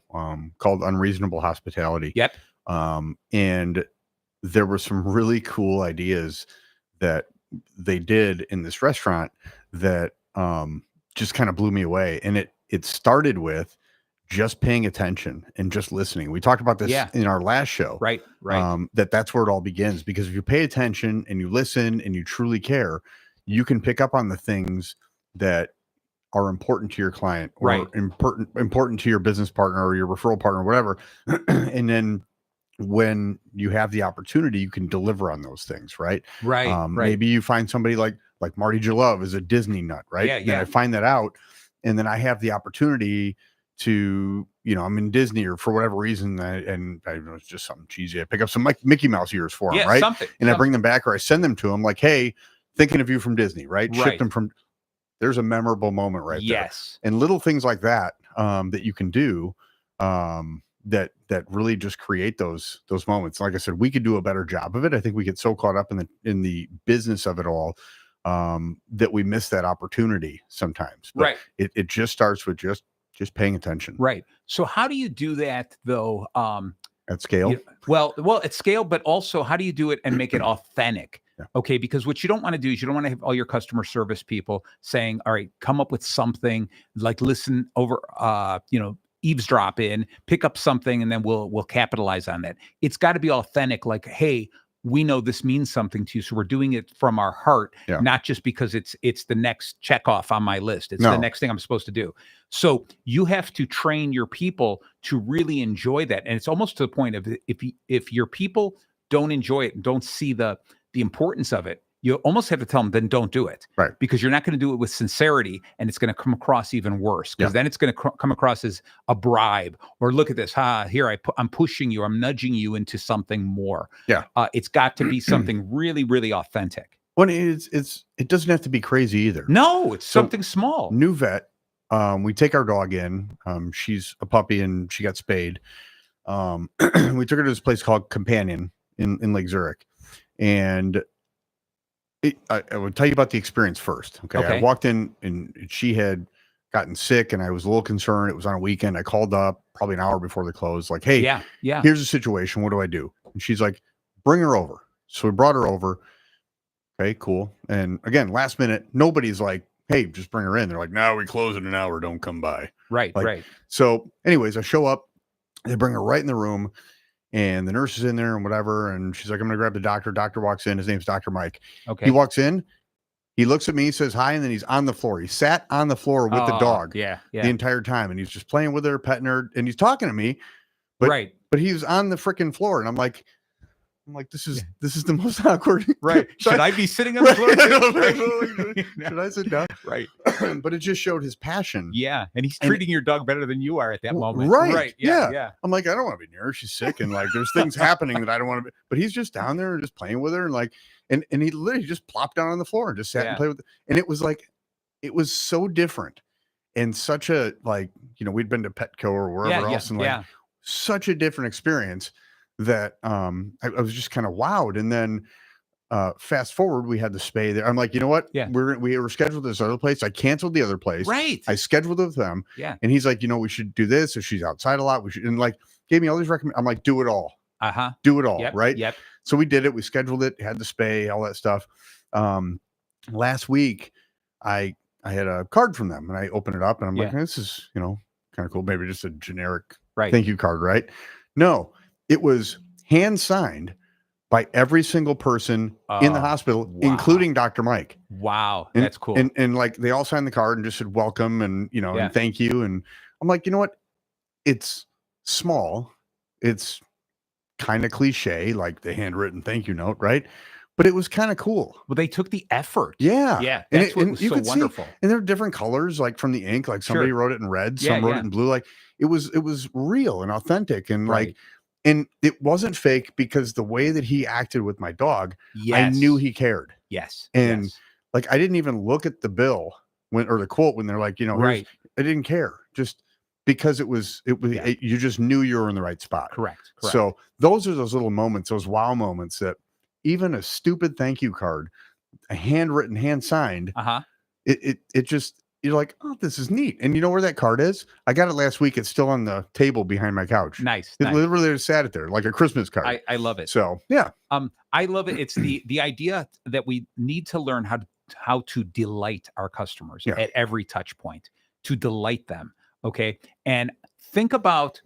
called Unreasonable Hospitality. Yep. And there were some really cool ideas that they did in this restaurant that just kind of blew me away. And it started with just paying attention and just listening. We talked about this in our last show. Right. That's where it all begins, because if you pay attention and you listen and you truly care, you can pick up on the things that are important to your client or important to your business partner or your referral partner or whatever. And then when you have the opportunity, you can deliver on those things. Right. Maybe you find somebody like Marty Jalove is a Disney nut. Right. Yeah. I find that out. And then I have the opportunity to, I'm in Disney or for whatever reason, and I know it's just something cheesy. I pick up some Mickey Mouse ears for them, right? And I bring them back, or I send them to them like, hey, thinking of you from Disney, right? Ship them from, there's a memorable moment right there. Yes. And little things like that, that you can do, that really just create those moments. Like I said, we could do a better job of it. I think we get so caught up in the business of it all, that we miss that opportunity sometimes. But it just starts with just paying attention. Right. So how do you do that though? At scale? Well, at scale, but also how do you do it and make it authentic? Yeah. Okay. Because what you don't want to do is you don't want to have all your customer service people saying, all right, come up with something, like listen over, eavesdrop in, pick up something, and then we'll capitalize on that. It's got to be authentic. Like, hey, we know this means something to you, so we're doing it from our heart, not just because it's the next check off on my list. It's the next thing I'm supposed to do. So you have to train your people to really enjoy that, and it's almost to the point of if your people don't enjoy it and don't see the importance of it, you almost have to tell them, then don't do it. Right. Because you're not going to do it with sincerity, and it's going to come across even worse, because then it's going to come across as a bribe, or look at this. Here, I'm pushing you. I'm nudging you into something more. Yeah. It's got to be something really, really authentic. Well, it doesn't have to be crazy either. No, it's So, something small. New vet. We take our dog in. She's a puppy and she got spayed. We took her to this place called Companion in Lake Zurich, and I would tell you about the experience first. Okay. I walked in and she had gotten sick, and I was a little concerned. It was on a weekend. I called up probably an hour before the close, like, hey, here's the situation. What do I do? And she's like, bring her over. So we brought her over. Okay, cool. And again, last minute, nobody's like, hey, just bring her in. They're like, no, we close in an hour. Don't come by. Right. So anyways, I show up. They bring her right in the room, and the nurse is in there and whatever. And she's like, I'm going to grab the doctor. Doctor walks in. His name's Dr. Mike. Okay. He walks in. He looks at me, says hi, and then he's on the floor. He sat on the floor with the dog the entire time. And he's just playing with her, petting her, and he's talking to me. But he was on the freaking floor. And I'm like, this is the most awkward. Right. Should I be sitting on the floor? Should I sit down? Right. But it just showed his passion. Yeah. And he's treating your dog better than you are at that moment. Right. Yeah. I'm like, I don't want to be near her. She's sick. And like, there's things happening that I don't want to be. But he's just down there and just playing with her. And like, and he literally just plopped down on the floor and just sat and played with her. And it was like, it was so different. And such a, like, we'd been to Petco or wherever else. And like, such a different experience that I was just kind of wowed. And then fast forward, we had the spay there. I'm like, you know what? Yeah. We were scheduled at this other place. I canceled the other place. Right. I scheduled it with them. Yeah. And he's like, we should do this. If she's outside a lot, we should, and like gave me all these recommendations. I'm like, do it all. Do it all. Yep. Right. Yep. So we did it. We scheduled it, had the spay, all that stuff. Last week, I had a card from them, and I opened it up, and I'm like, this is, kind of cool. Maybe just a generic thank you card, right? No, it was hand signed by every single person in the hospital, including Dr. Mike. Wow. That's cool. And like, they all signed the card and just said, welcome. And, and thank you. And I'm like, you know what? It's small. It's kind of cliche, like the handwritten thank you note. Right. But it was kind of cool. Well, they took the effort. Yeah. Yeah. That's what was so wonderful. And there were different colors, like from the ink, like somebody wrote it in red, some wrote it in blue. Like it was real and authentic. And like, and it wasn't fake, because the way that he acted with my dog, I knew he cared. Yes. And like, I didn't even look at the bill or the quote when they're like, I didn't care, just because you just knew you were in the right spot. Correct. So those are those little moments, those wow moments, that even a stupid thank you card, a handwritten, hand signed, it just, you're like, oh, this is neat. And you know where that card is? I got it last week. It's still on the table behind my couch. Nice. It literally just sat it there like a Christmas card. I love it. So yeah. I love it. It's the idea that we need to learn how to delight our customers at every touch point, to delight them. Okay. And think about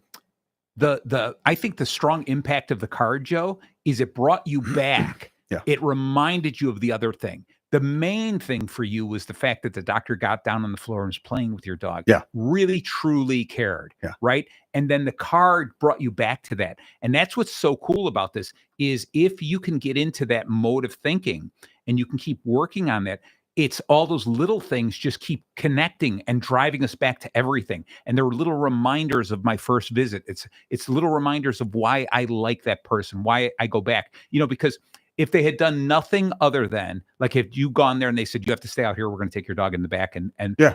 I think the strong impact of the card, Joe, is it brought you back. It reminded you of the other thing. The main thing for you was the fact that the doctor got down on the floor and was playing with your dog. Really, truly cared. Right. And then the card brought you back to that. And that's what's so cool about this, is if you can get into that mode of thinking and you can keep working on that, it's all those little things just keep connecting and driving us back to everything. And there were little reminders of my first visit. It's little reminders of why I like that person, why I go back, because if they had done nothing other than, like, if you gone there and they said, you have to stay out here, we're going to take your dog in the back, and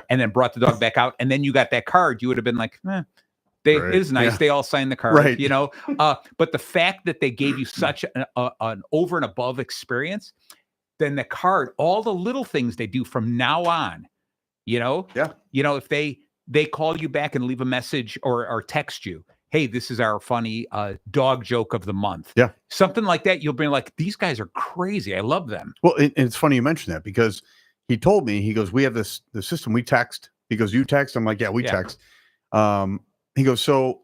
then brought the dog back out, and then you got that card, you would have been like, it is nice. They all signed the card, but the fact that they gave you such an over and above experience, then the card, all the little things they do from now on, if they call you back and leave a message or text you, hey, this is our funny dog joke of the month. Something like that. You'll be like, these guys are crazy. I love them. Well, and it's funny you mentioned that, because he told me, he goes, we have the system, we text. He goes, you text? I'm like, yeah, we text. He goes, so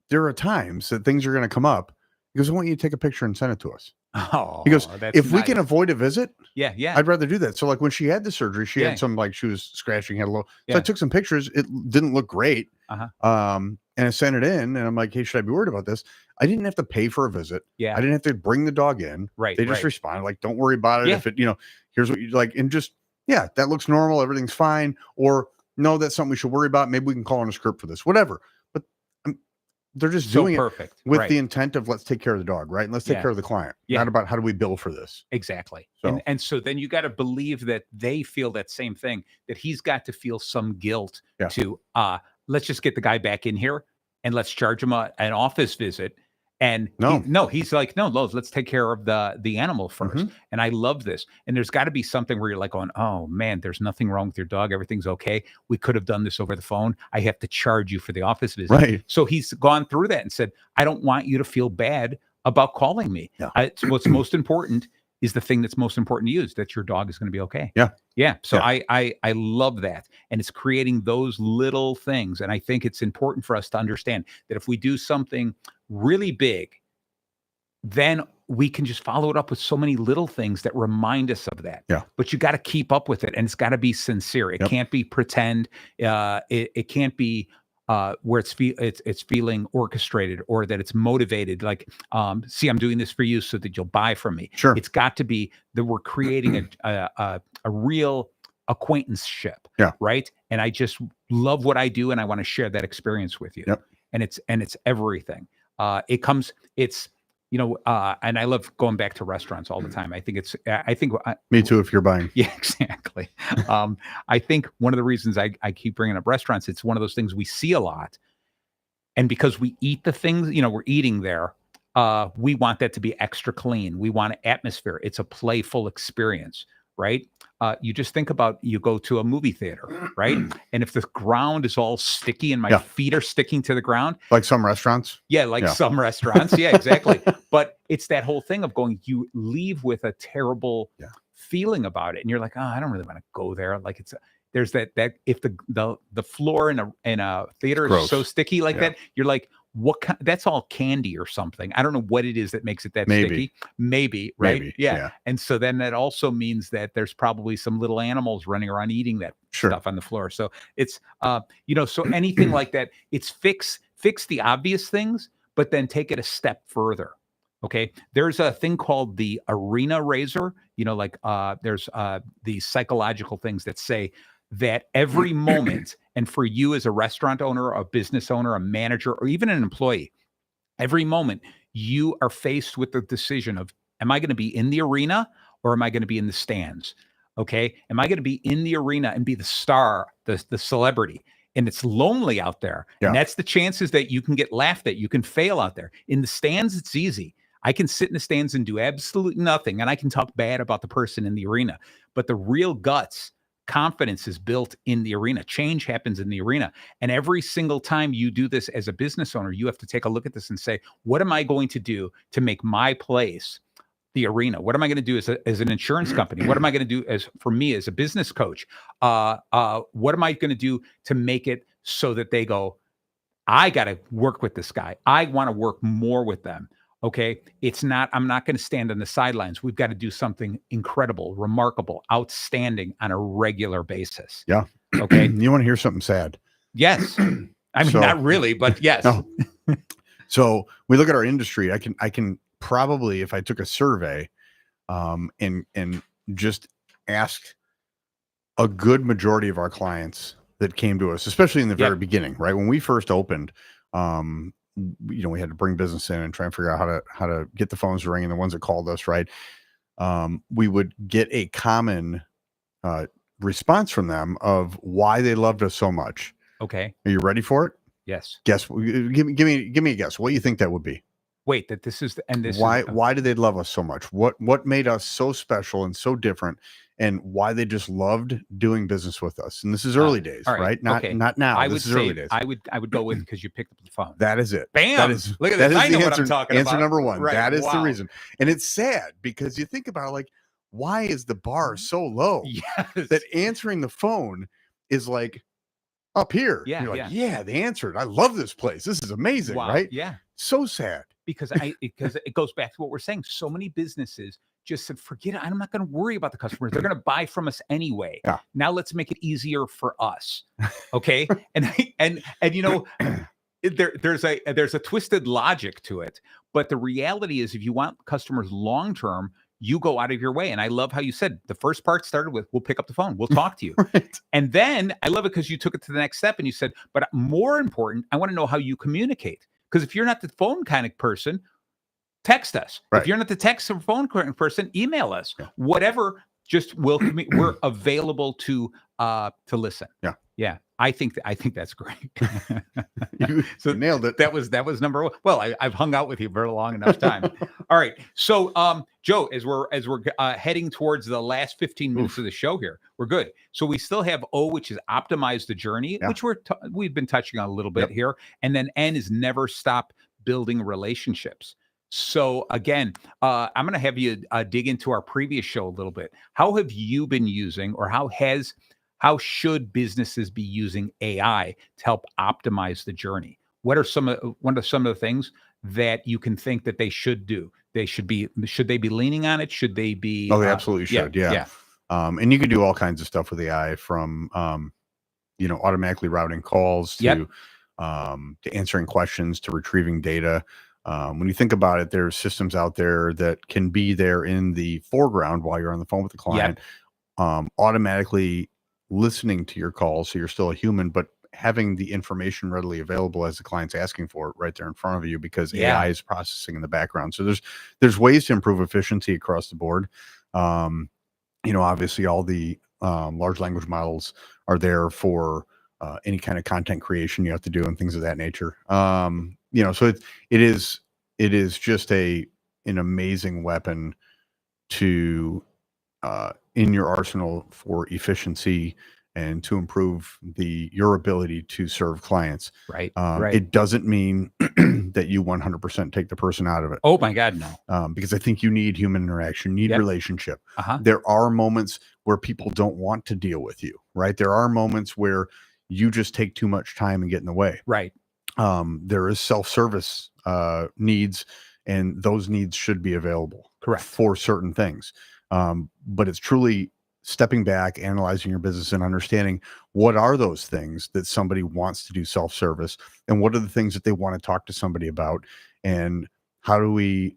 there are times that things are going to come up. He goes, I want you to take a picture and send it to us. Oh, he goes, if nice. we can avoid a visit, yeah, I'd rather do that. So like when she had the surgery, she had some, like, she was scratching, had a little, so I took some pictures. It didn't look great. And I sent it in, and I'm like, hey, should I be worried about this? I didn't have to pay for a visit. I didn't have to bring the dog in. They just responded like, don't worry about it. If it, Here's what you like. And just, yeah, that looks normal. Everything's fine. Or no, that's something we should worry about. Maybe we can call on a script for this, whatever. But they're just So doing perfect. it with Right. the intent of let's take care of the dog, right? And let's take Yeah. care of the client, Yeah. not about how do we bill for this. Exactly. So- And so then you got to believe that they feel that same thing, that he's got to feel some guilt Yeah. to let's just get the guy back in here and let's charge him an office visit. And he's like, no, Lowe's, let's take care of the animal first. Mhm. And I love this. And there's got to be something where you're like going, oh man, there's nothing wrong with your dog. Everything's okay. We could have done this over the phone. I have to charge you for the office visit. Right. So he's gone through that and said, I don't want you to feel bad about calling me. Yeah. What's most important is the thing that's most important to you is that your dog is going to be okay. Yeah. Yeah. So Yeah. I love that. And it's creating those little things. And I think it's important for us to understand that if we do something really big, then we can just follow it up with so many little things that remind us of that. Yeah. But you got to keep up with it, and it's got to be sincere. It Yep. can't be pretend. It can't be where it's feeling orchestrated or that it's motivated. Like, see, I'm doing this for you so that you'll buy from me. Sure. It's got to be that we're creating a real acquaintanceship. Yeah. Right. And I just love what I do, and I want to share that experience with you. Yep. And it's everything. And I love going back to restaurants all the time. I think Me too, if you're buying. yeah, exactly. I think one of the reasons I keep bringing up restaurants, it's one of those things we see a lot. And because we eat the things, we're eating there, we want that to be extra clean. We want atmosphere. It's a playful experience, right? You just think about, you go to a movie theater, right? And if the ground is all sticky and my Yeah. feet are sticking to the ground, Like some restaurants. yeah, like Yeah. some restaurants. Yeah, exactly. But it's that whole thing of you leave with a terrible Yeah. feeling about it. And you're like, oh, I don't really want to go there. Like there's that if the floor in a theater is gross. so sticky like Yeah. that, you're like, that's all candy or something. I don't know what it is that makes it that Maybe. sticky. Maybe, right? Maybe, Yeah. yeah. And so then that also means that there's probably some little animals running around eating that Sure. stuff on the floor. So it's so anything like that, it's fix the obvious things, but then take it a step further. Okay. There's a thing called the arena razor, there's these psychological things that say that every moment, and for you as a restaurant owner, a business owner, a manager, or even an employee, every moment you are faced with the decision of, am I going to be in the arena or am I going to be in the stands? Okay. Am I going to be in the arena and be the star, the celebrity? And it's lonely out there. Yeah. And that's the chances that you can get laughed at. You can fail out there. In the stands, it's easy. I can sit in the stands and do absolutely nothing. And I can talk bad about the person in the arena. But the real guts, confidence is built in the arena. Change happens in the arena. And every single time you do this as a business owner, you have to take a look at this and say, what am I going to do to make my place the arena? What am I going to do as an insurance company? What am I going to do for me as a business coach? What am I going to do to make it so that they go, I got to work with this guy. I want to work more with them. Okay. I'm not going to stand on the sidelines. We've got to do something incredible, remarkable, outstanding on a regular basis. Yeah. Okay. You want to hear something sad? Yes. I mean, So- not really, but yes. No. So we look at our industry. I can probably, if I took a survey, and just asked a good majority of our clients that came to us, especially in the very Yep. beginning, right? When we first opened, we had to bring business in and try and figure out how to get the phones ringing, the ones that called us, right? We would get a common response from them of why they loved us so much. Okay. Are you ready for it? Yes. Guess. Give me a guess. What do you think that would be? Wait, that this is Why did they love us so much? What made us so special and so different, and why they just loved doing business with us? And this is early days, all right, right? okay. Not now. I This would is early say days. I would go with because you picked up the phone. That is it. Bam! That is, Look at that this. is I know the what answer, I'm talking answer about. number one. Right. That is the Wow. reason. And it's sad because you think about it, like, why is the bar so low Yes. that answering the phone is like up here? Yeah, You're like, yeah. yeah, they answered. I love this place. This is amazing, Wow. right? Yeah. So sad. Because it goes back to what we're saying. So many businesses just said, forget it. I'm not going to worry about the customers. They're going to buy from us anyway. Yeah. Now let's make it easier for us. Okay. and there's a twisted logic to it, but the reality is if you want customers long-term, you go out of your way. And I love how you said the first part started with, we'll pick up the phone, we'll talk to you. Right. And then I love it because you took it to the next step and you said, but more important, I want to know how you communicate. Because if you're not the phone kind of person, text us. Right. If you're not the text or phone person, email us. Yeah. Whatever, just we're available to listen. Yeah. Yeah. I think that's great. You So nailed it. That was number one. Well, I've hung out with you for a long enough time. All right. So Joe, as we're heading towards the last 15 minutes of the show here, we're good. So we still have O, which is optimize the journey, which we've been touching on a little bit here. And then N is never stop building relationships. So again, I'm going to have you dig into our previous show a little bit. How have you been using, or how should businesses be using AI to help optimize the journey? What are some of the things that you can think that they should do? Should they be leaning on it? Should they be? Oh, they absolutely should. Yeah. And you can do all kinds of stuff with AI, from automatically routing calls to answering questions to retrieving data. When you think about it, there's systems out there that can be there in the foreground while you're on the phone with the client, automatically listening to your calls, so you're still a human, but having the information readily available as the client's asking for it right there in front of you, because AI is processing in the background. So there's ways to improve efficiency across the board. Obviously all the large language models are there for any kind of content creation you have to do and things of that nature. So it is just an amazing weapon to in your arsenal for efficiency and to improve your ability to serve clients. Right. It doesn't mean that you 100% take the person out of it. Oh my God, no. Because I think you need human interaction, you need relationship. Uh-huh. There are moments where people don't want to deal with you, right? There are moments where you just take too much time and get in the way. Right. There is self-service needs, and those needs should be available. Correct. For certain things. But it's truly stepping back, analyzing your business, and understanding what are those things that somebody wants to do self-service, and what are the things that they want to talk to somebody about, and how do we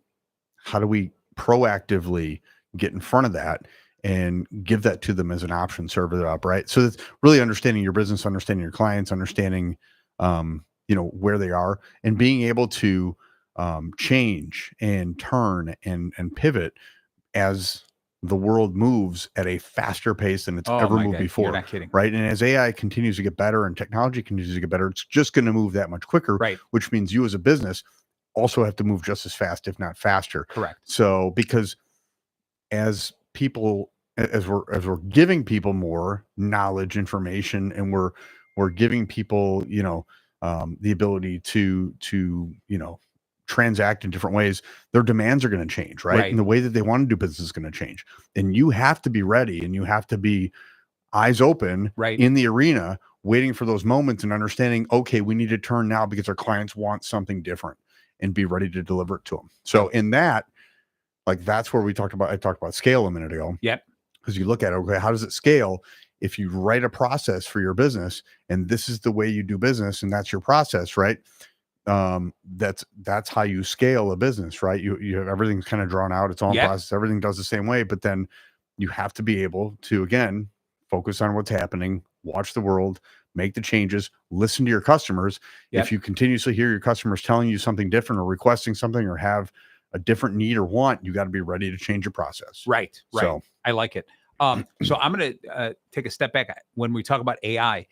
proactively get in front of that and give that to them as an option, serve it up, right? So it's really understanding your business, understanding your clients, understanding where they are, and being able to change and turn and pivot as the world moves at a faster pace than it's ever moved before. You're not kidding. Right. And as AI continues to get better and technology continues to get better, it's just going to move that much quicker, right? Which means you as a business also have to move just as fast, if not faster. Correct. So because as we're giving people more knowledge, information, and we're giving people, the ability to transact in different ways, their demands are going to change, right? And the way that they want to do business is going to change. And you have to be ready, and you have to be eyes open in the arena, waiting for those moments and understanding, okay, we need to turn now because our clients want something different, and be ready to deliver it to them. So in that, that's where I talked about scale a minute ago. Yep. Because you look at it, okay, how does it scale? If you write a process for your business, and this is the way you do business, and that's your process, right? That's how you scale a business, right? You have everything's kind of drawn out, its own process, everything does the same way, but then you have to be able to, again, focus on what's happening, watch the world, make the changes, listen to your customers. If you continuously hear your customers telling you something different, or requesting something, or have a different need or want, you got to be ready to change your process. Right. So I like it. So I'm going to take a step back. When we talk about AI,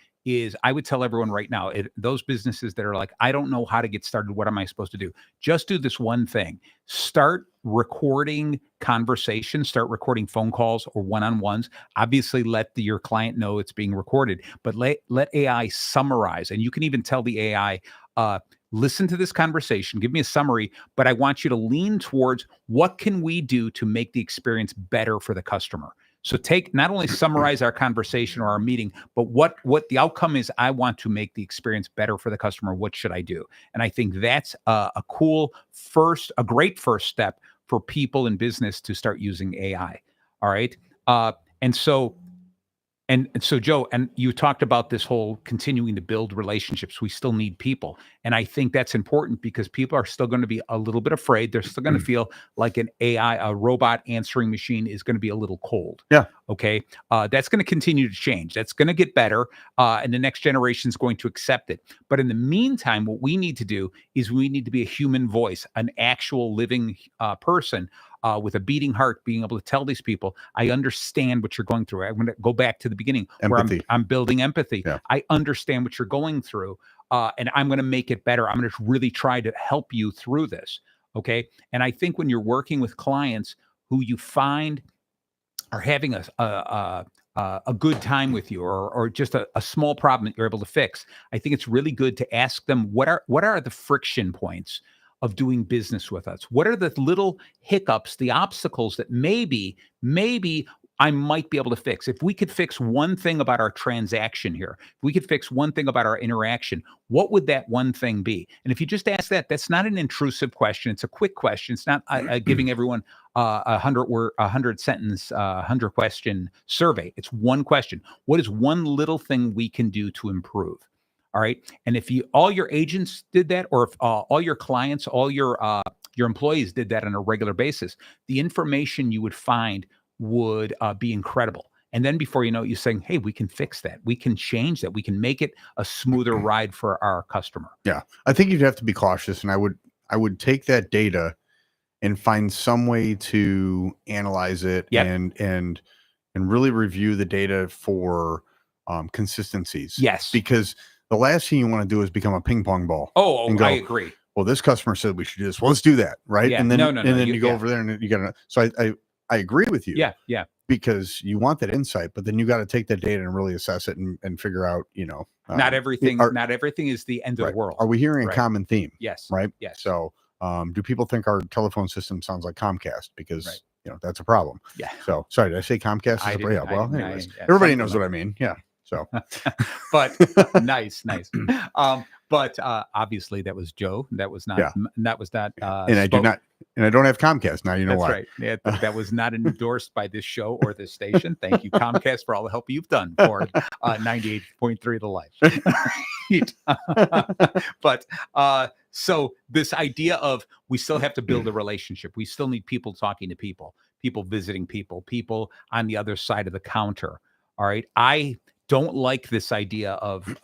I would tell everyone right now, those businesses that are like, I don't know how to get started, what am I supposed to do? Just do this one thing. Start recording conversations, start recording phone calls or one-on-ones. Obviously, let your client know it's being recorded, but let AI summarize. And you can even tell the AI, listen to this conversation, give me a summary, but I want you to lean towards what can we do to make the experience better for the customer. So not only summarize our conversation or our meeting, but what the outcome is. I want to make the experience better for the customer. What should I do? And I think that's a great first step for people in business to start using AI. All right. And so And so, Joe, and you talked about this whole continuing to build relationships. We still need people. And I think that's important because people are still going to be a little bit afraid. They're still going to feel like an AI, a robot answering machine is going to be a little cold. Yeah. Okay. That's going to continue to change. That's going to get better. And the next generation is going to accept it. But in the meantime, what we need to do is we need to be a human voice, an actual living person with a beating heart, being able to tell these people, I understand what you're going through. I'm going to go back to the beginning Empathy. where I'm building empathy. Yeah. I understand what you're going through, and I'm going to make it better. I'm going to really try to help you through this. Okay. And I think when you're working with clients who you find are having a good time with you, or just a small problem that you're able to fix, I think it's really good to ask them what are the friction points of doing business with us? What are the little hiccups, the obstacles that maybe I might be able to fix? If we could fix one thing about our transaction here, if we could fix one thing about our interaction, what would that one thing be? And if you just ask that, that's not an intrusive question. It's a quick question. It's not giving everyone a 100-sentence, 100-question survey. It's one question. What is one little thing we can do to improve? All right. And if all your agents did that, or if all your clients, all your employees did that on a regular basis, the information you would find would be incredible. And then before you know it, you're saying, hey, we can fix that. We can change that. We can make it a smoother ride for our customer. Yeah. I think you'd have to be cautious. And I would take that data and find some way to analyze it and really review the data for consistencies. Yes. Because the last thing you want to do is become a ping pong ball. Oh, and go, I agree. Well, this customer said we should do this. Well, let's do that. Right. Yeah. And then, You you go over there and you got to, so I agree with you. Yeah. Yeah. Because you want that insight, but then you got to take that data and really assess it and figure out, Not everything is the end of the world. Are we hearing Right. a common theme? Yes. Right. Yes. So, do people think our telephone system sounds like Comcast? Because, Right. that's a problem. Yeah. So sorry, did I say Comcast? I didn't- Yeah. I Well, didn't- anyways, yeah, everybody something knows like what I mean. Yeah. So, But nice. But obviously that was Joe. That was not. Yeah. That was not. and I do not, and I don't have Comcast now. You know That's why? right. Yeah, that was not endorsed by this show or this station. Thank you, Comcast, for all the help you've done for 98.3 The Life. But so this idea of we still have to build a relationship. We still need people talking to people, people visiting people on the other side of the counter. All right. I don't like this idea of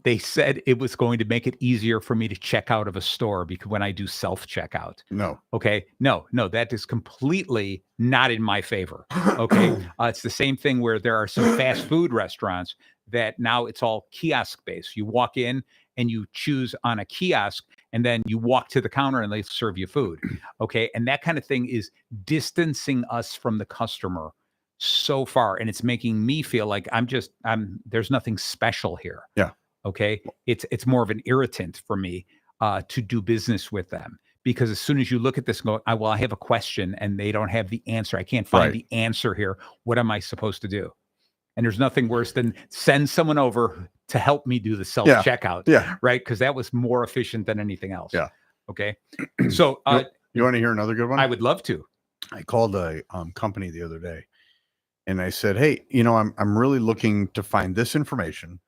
they said it was going to make it easier for me to check out of a store because when I do self-checkout. No. Okay. No, that is completely not in my favor. Okay. It's the same thing where there are some fast food restaurants that now it's all kiosk based. You walk in and you choose on a kiosk and then you walk to the counter and they serve you food. Okay. And that kind of thing is distancing us from the customer so far. And it's making me feel like there's nothing special here. Yeah. Okay. It's more of an irritant for me to do business with them, because as soon as you look at this and go, I have a question and they don't have the answer. I can't find the answer here. What am I supposed to do? And there's nothing worse than send someone over to help me do the self-checkout. Yeah. Right. Because that was more efficient than anything else. Yeah. Okay. So you want to hear another good one? I would love to. I called a company the other day and I said, hey, I'm really looking to find this information.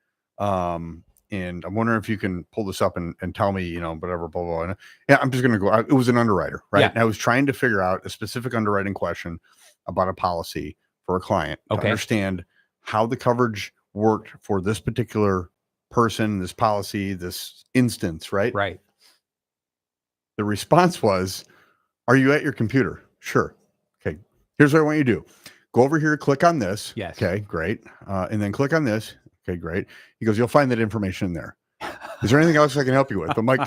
And I'm wondering if you can pull this up and tell me, whatever, blah, blah, blah. Yeah, I'm just going to go. It was an underwriter, right? Yeah. And I was trying to figure out a specific underwriting question about a policy for a client to understand how the coverage worked for this particular person, this policy, this instance, right? Right. The response was, are you at your computer? Sure. Okay. Here's what I want you to do. Go over here, click on this. Yes. Okay, great. And then click on this. Okay, great. He goes, you'll find that information in there. Is there anything else I can help you with? I'm like,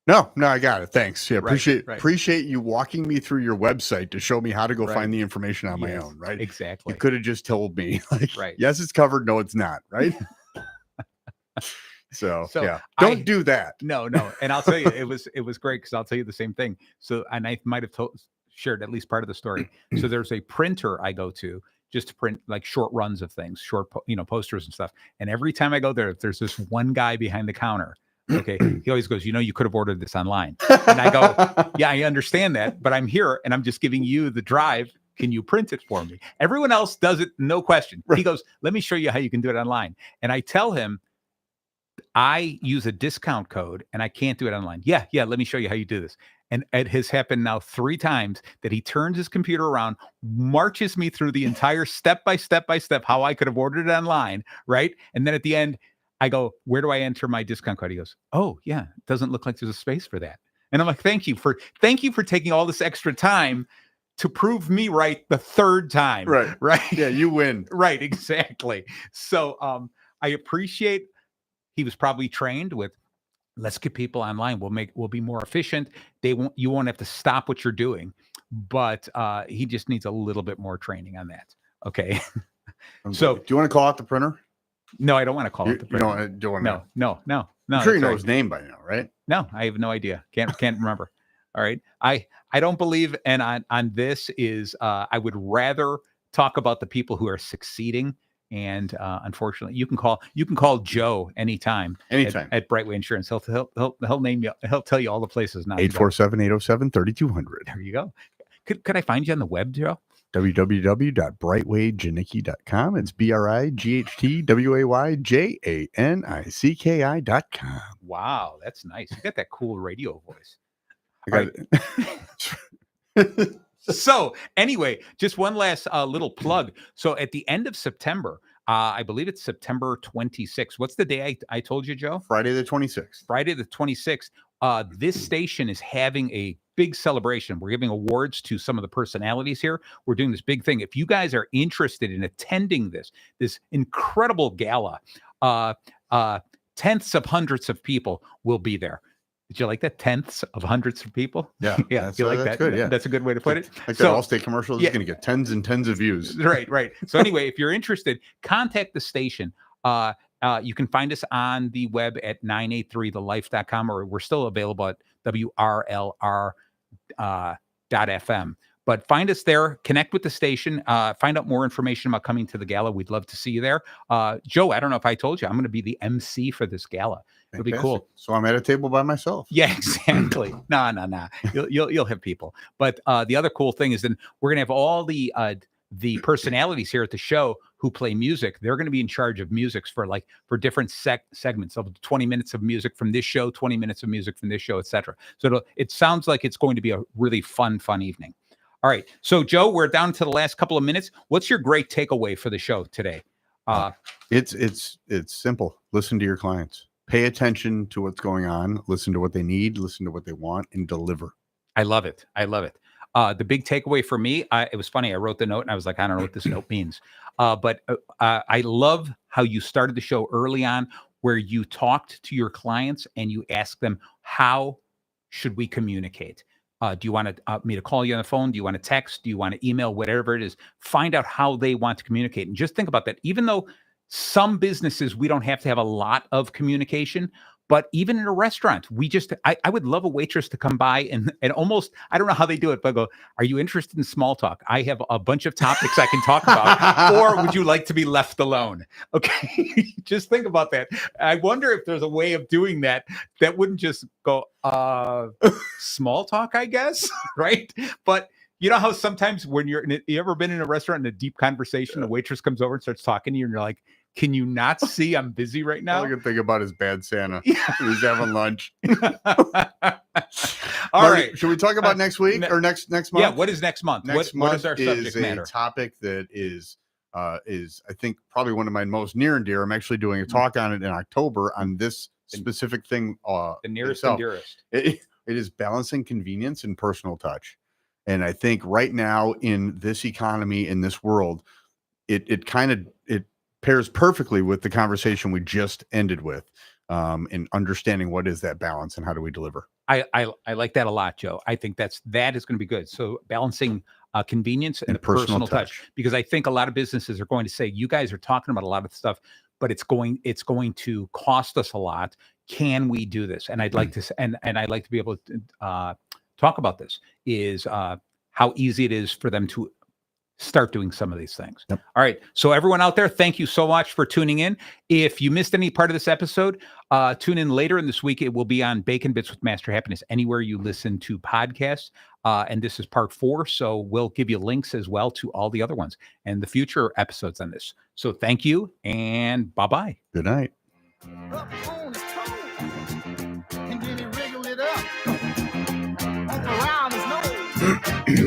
no, I got it. Thanks. Yeah, appreciate you walking me through your website to show me how to go find the information on my own, right? Exactly. You could have just told me, like, right. Yes, it's covered. No, it's not, right? So yeah, don't do that. No. And I'll tell you, it was great because I'll tell you the same thing. So, and I might have shared at least part of the story. So there's a printer I go to just to print like short runs of things, short, posters and stuff. And every time I go there, there's this one guy behind the counter. Okay. He always goes, you could have ordered this online. And I go, yeah, I understand that, but I'm here and I'm just giving you the drive. Can you print it for me? Everyone else does it, no question. Right. He goes, let me show you how you can do it online. And I tell him, I use a discount code and I can't do it online. Yeah, let me show you how you do this. And it has happened now 3 times that he turns his computer around, marches me through the entire step by step how I could have ordered it online, right? And then at the end, I go, where do I enter my discount code? He goes, oh yeah, it doesn't look like there's a space for that. And I'm like, thank you for taking all this extra time to prove me right the 3rd time. Right. Yeah, you win. Right, exactly. So I appreciate he was probably trained with, let's get people online. We'll be more efficient. You won't have to stop what you're doing. But he just needs a little bit more training on that. Okay. So do you want to call out the printer? No, I don't want to call it the printer. You don't want No. I'm sure you know his name by now, right? No, I have no idea. Can't remember. All right. I don't believe, and on this is I would rather talk about the people who are succeeding. And unfortunately, you can call Joe anytime at Brightway Insurance. He'll name you. He'll tell you all the places. 847-807-3200. There you go. Could I find you on the web, Joe? www.brightwayjanicki.com. It's BRIGHTWAYJANICKI.com. Wow, that's nice. You got that cool radio voice. I got it. So anyway, just one last little plug. So at the end of September, I believe it's September 26th. What's the day I told you, Joe? Friday the 26th. Friday the 26th. This station is having a big celebration. We're giving awards to some of the personalities here. We're doing this big thing. If you guys are interested in attending this incredible gala, tenths of hundreds of people will be there. Did you like that? Tenths of hundreds of people? Yeah. Yeah. You like that? Good, yeah. That's a good way to put it. Like that Allstate commercial is going to get tens and tens of views. Right. So anyway, if you're interested, contact the station. You can find us on the web at 983thelife.com, or we're still available at WRLR.fm. But find us there, connect with the station, find out more information about coming to the gala. We'd love to see you there. Joe, I don't know if I told you, I'm going to be the MC for this gala. It'll be cool. So I'm at a table by myself. Yeah, exactly. No. You'll have people. But the other cool thing is then we're going to have all the personalities here at the show who play music. They're going to be in charge of music for different segments of 20 minutes of music from this show, 20 minutes of music from this show, etc. So it sounds like it's going to be a really fun evening. All right. So Joe, we're down to the last couple of minutes. What's your great takeaway for the show today? It's simple. Listen to your clients. Pay attention to what's going on. Listen to what they need. Listen to what they want, and deliver. I love it. The big takeaway for me, it was funny. I wrote the note and I was like, I don't know what this note means. But I love how you started the show early on, where you talked to your clients and you asked them, how should we communicate? Do you want me to call you on the phone? Do you want to text? Do you want to email? Whatever it is, find out how they want to communicate. And just think about that. Even though some businesses, we don't have to have a lot of communication, but even in a restaurant, I would love a waitress to come by and almost, I don't know how they do it, but go, are you interested in small talk? I have a bunch of topics I can talk about, or would you like to be left alone? Okay. Just think about that. I wonder if there's a way of doing that wouldn't just go, small talk, I guess. Right. But you know how sometimes when you ever been in a restaurant in a deep conversation, the waitress comes over and starts talking to you and you're like, can you not see I'm busy right now? All I can think about is Bad Santa. He's having lunch. All right. Should we talk about next week or next month? Yeah. What is next month? What is our subject matter? A topic that is I think probably one of my most near and dear. I'm actually doing a talk on it in October on this specific thing. The nearest and dearest. It is balancing convenience and personal touch. And I think right now in this economy, in this world, it pairs perfectly with the conversation we just ended with, in understanding what is that balance and how do we deliver. I like that a lot, Joe. I think that is going to be good. So balancing convenience and personal touch, because I think a lot of businesses are going to say, you guys are talking about a lot of stuff, but it's going to cost us a lot. Can we do this? And I'd like to, and I'd like to be able to talk about this, is how easy it is for them to start doing some of these things. Yep. All right. So everyone out there, thank you so much for tuning in. If you missed any part of this episode, tune in later in this week. It will be on Bacon Bits with Master Happiness, anywhere you listen to podcasts. And this is part 4. So we'll give you links as well to all the other ones and the future episodes on this. So thank you and bye-bye. Good night. Up on his toes, and then he wriggled it up. Up around his nose.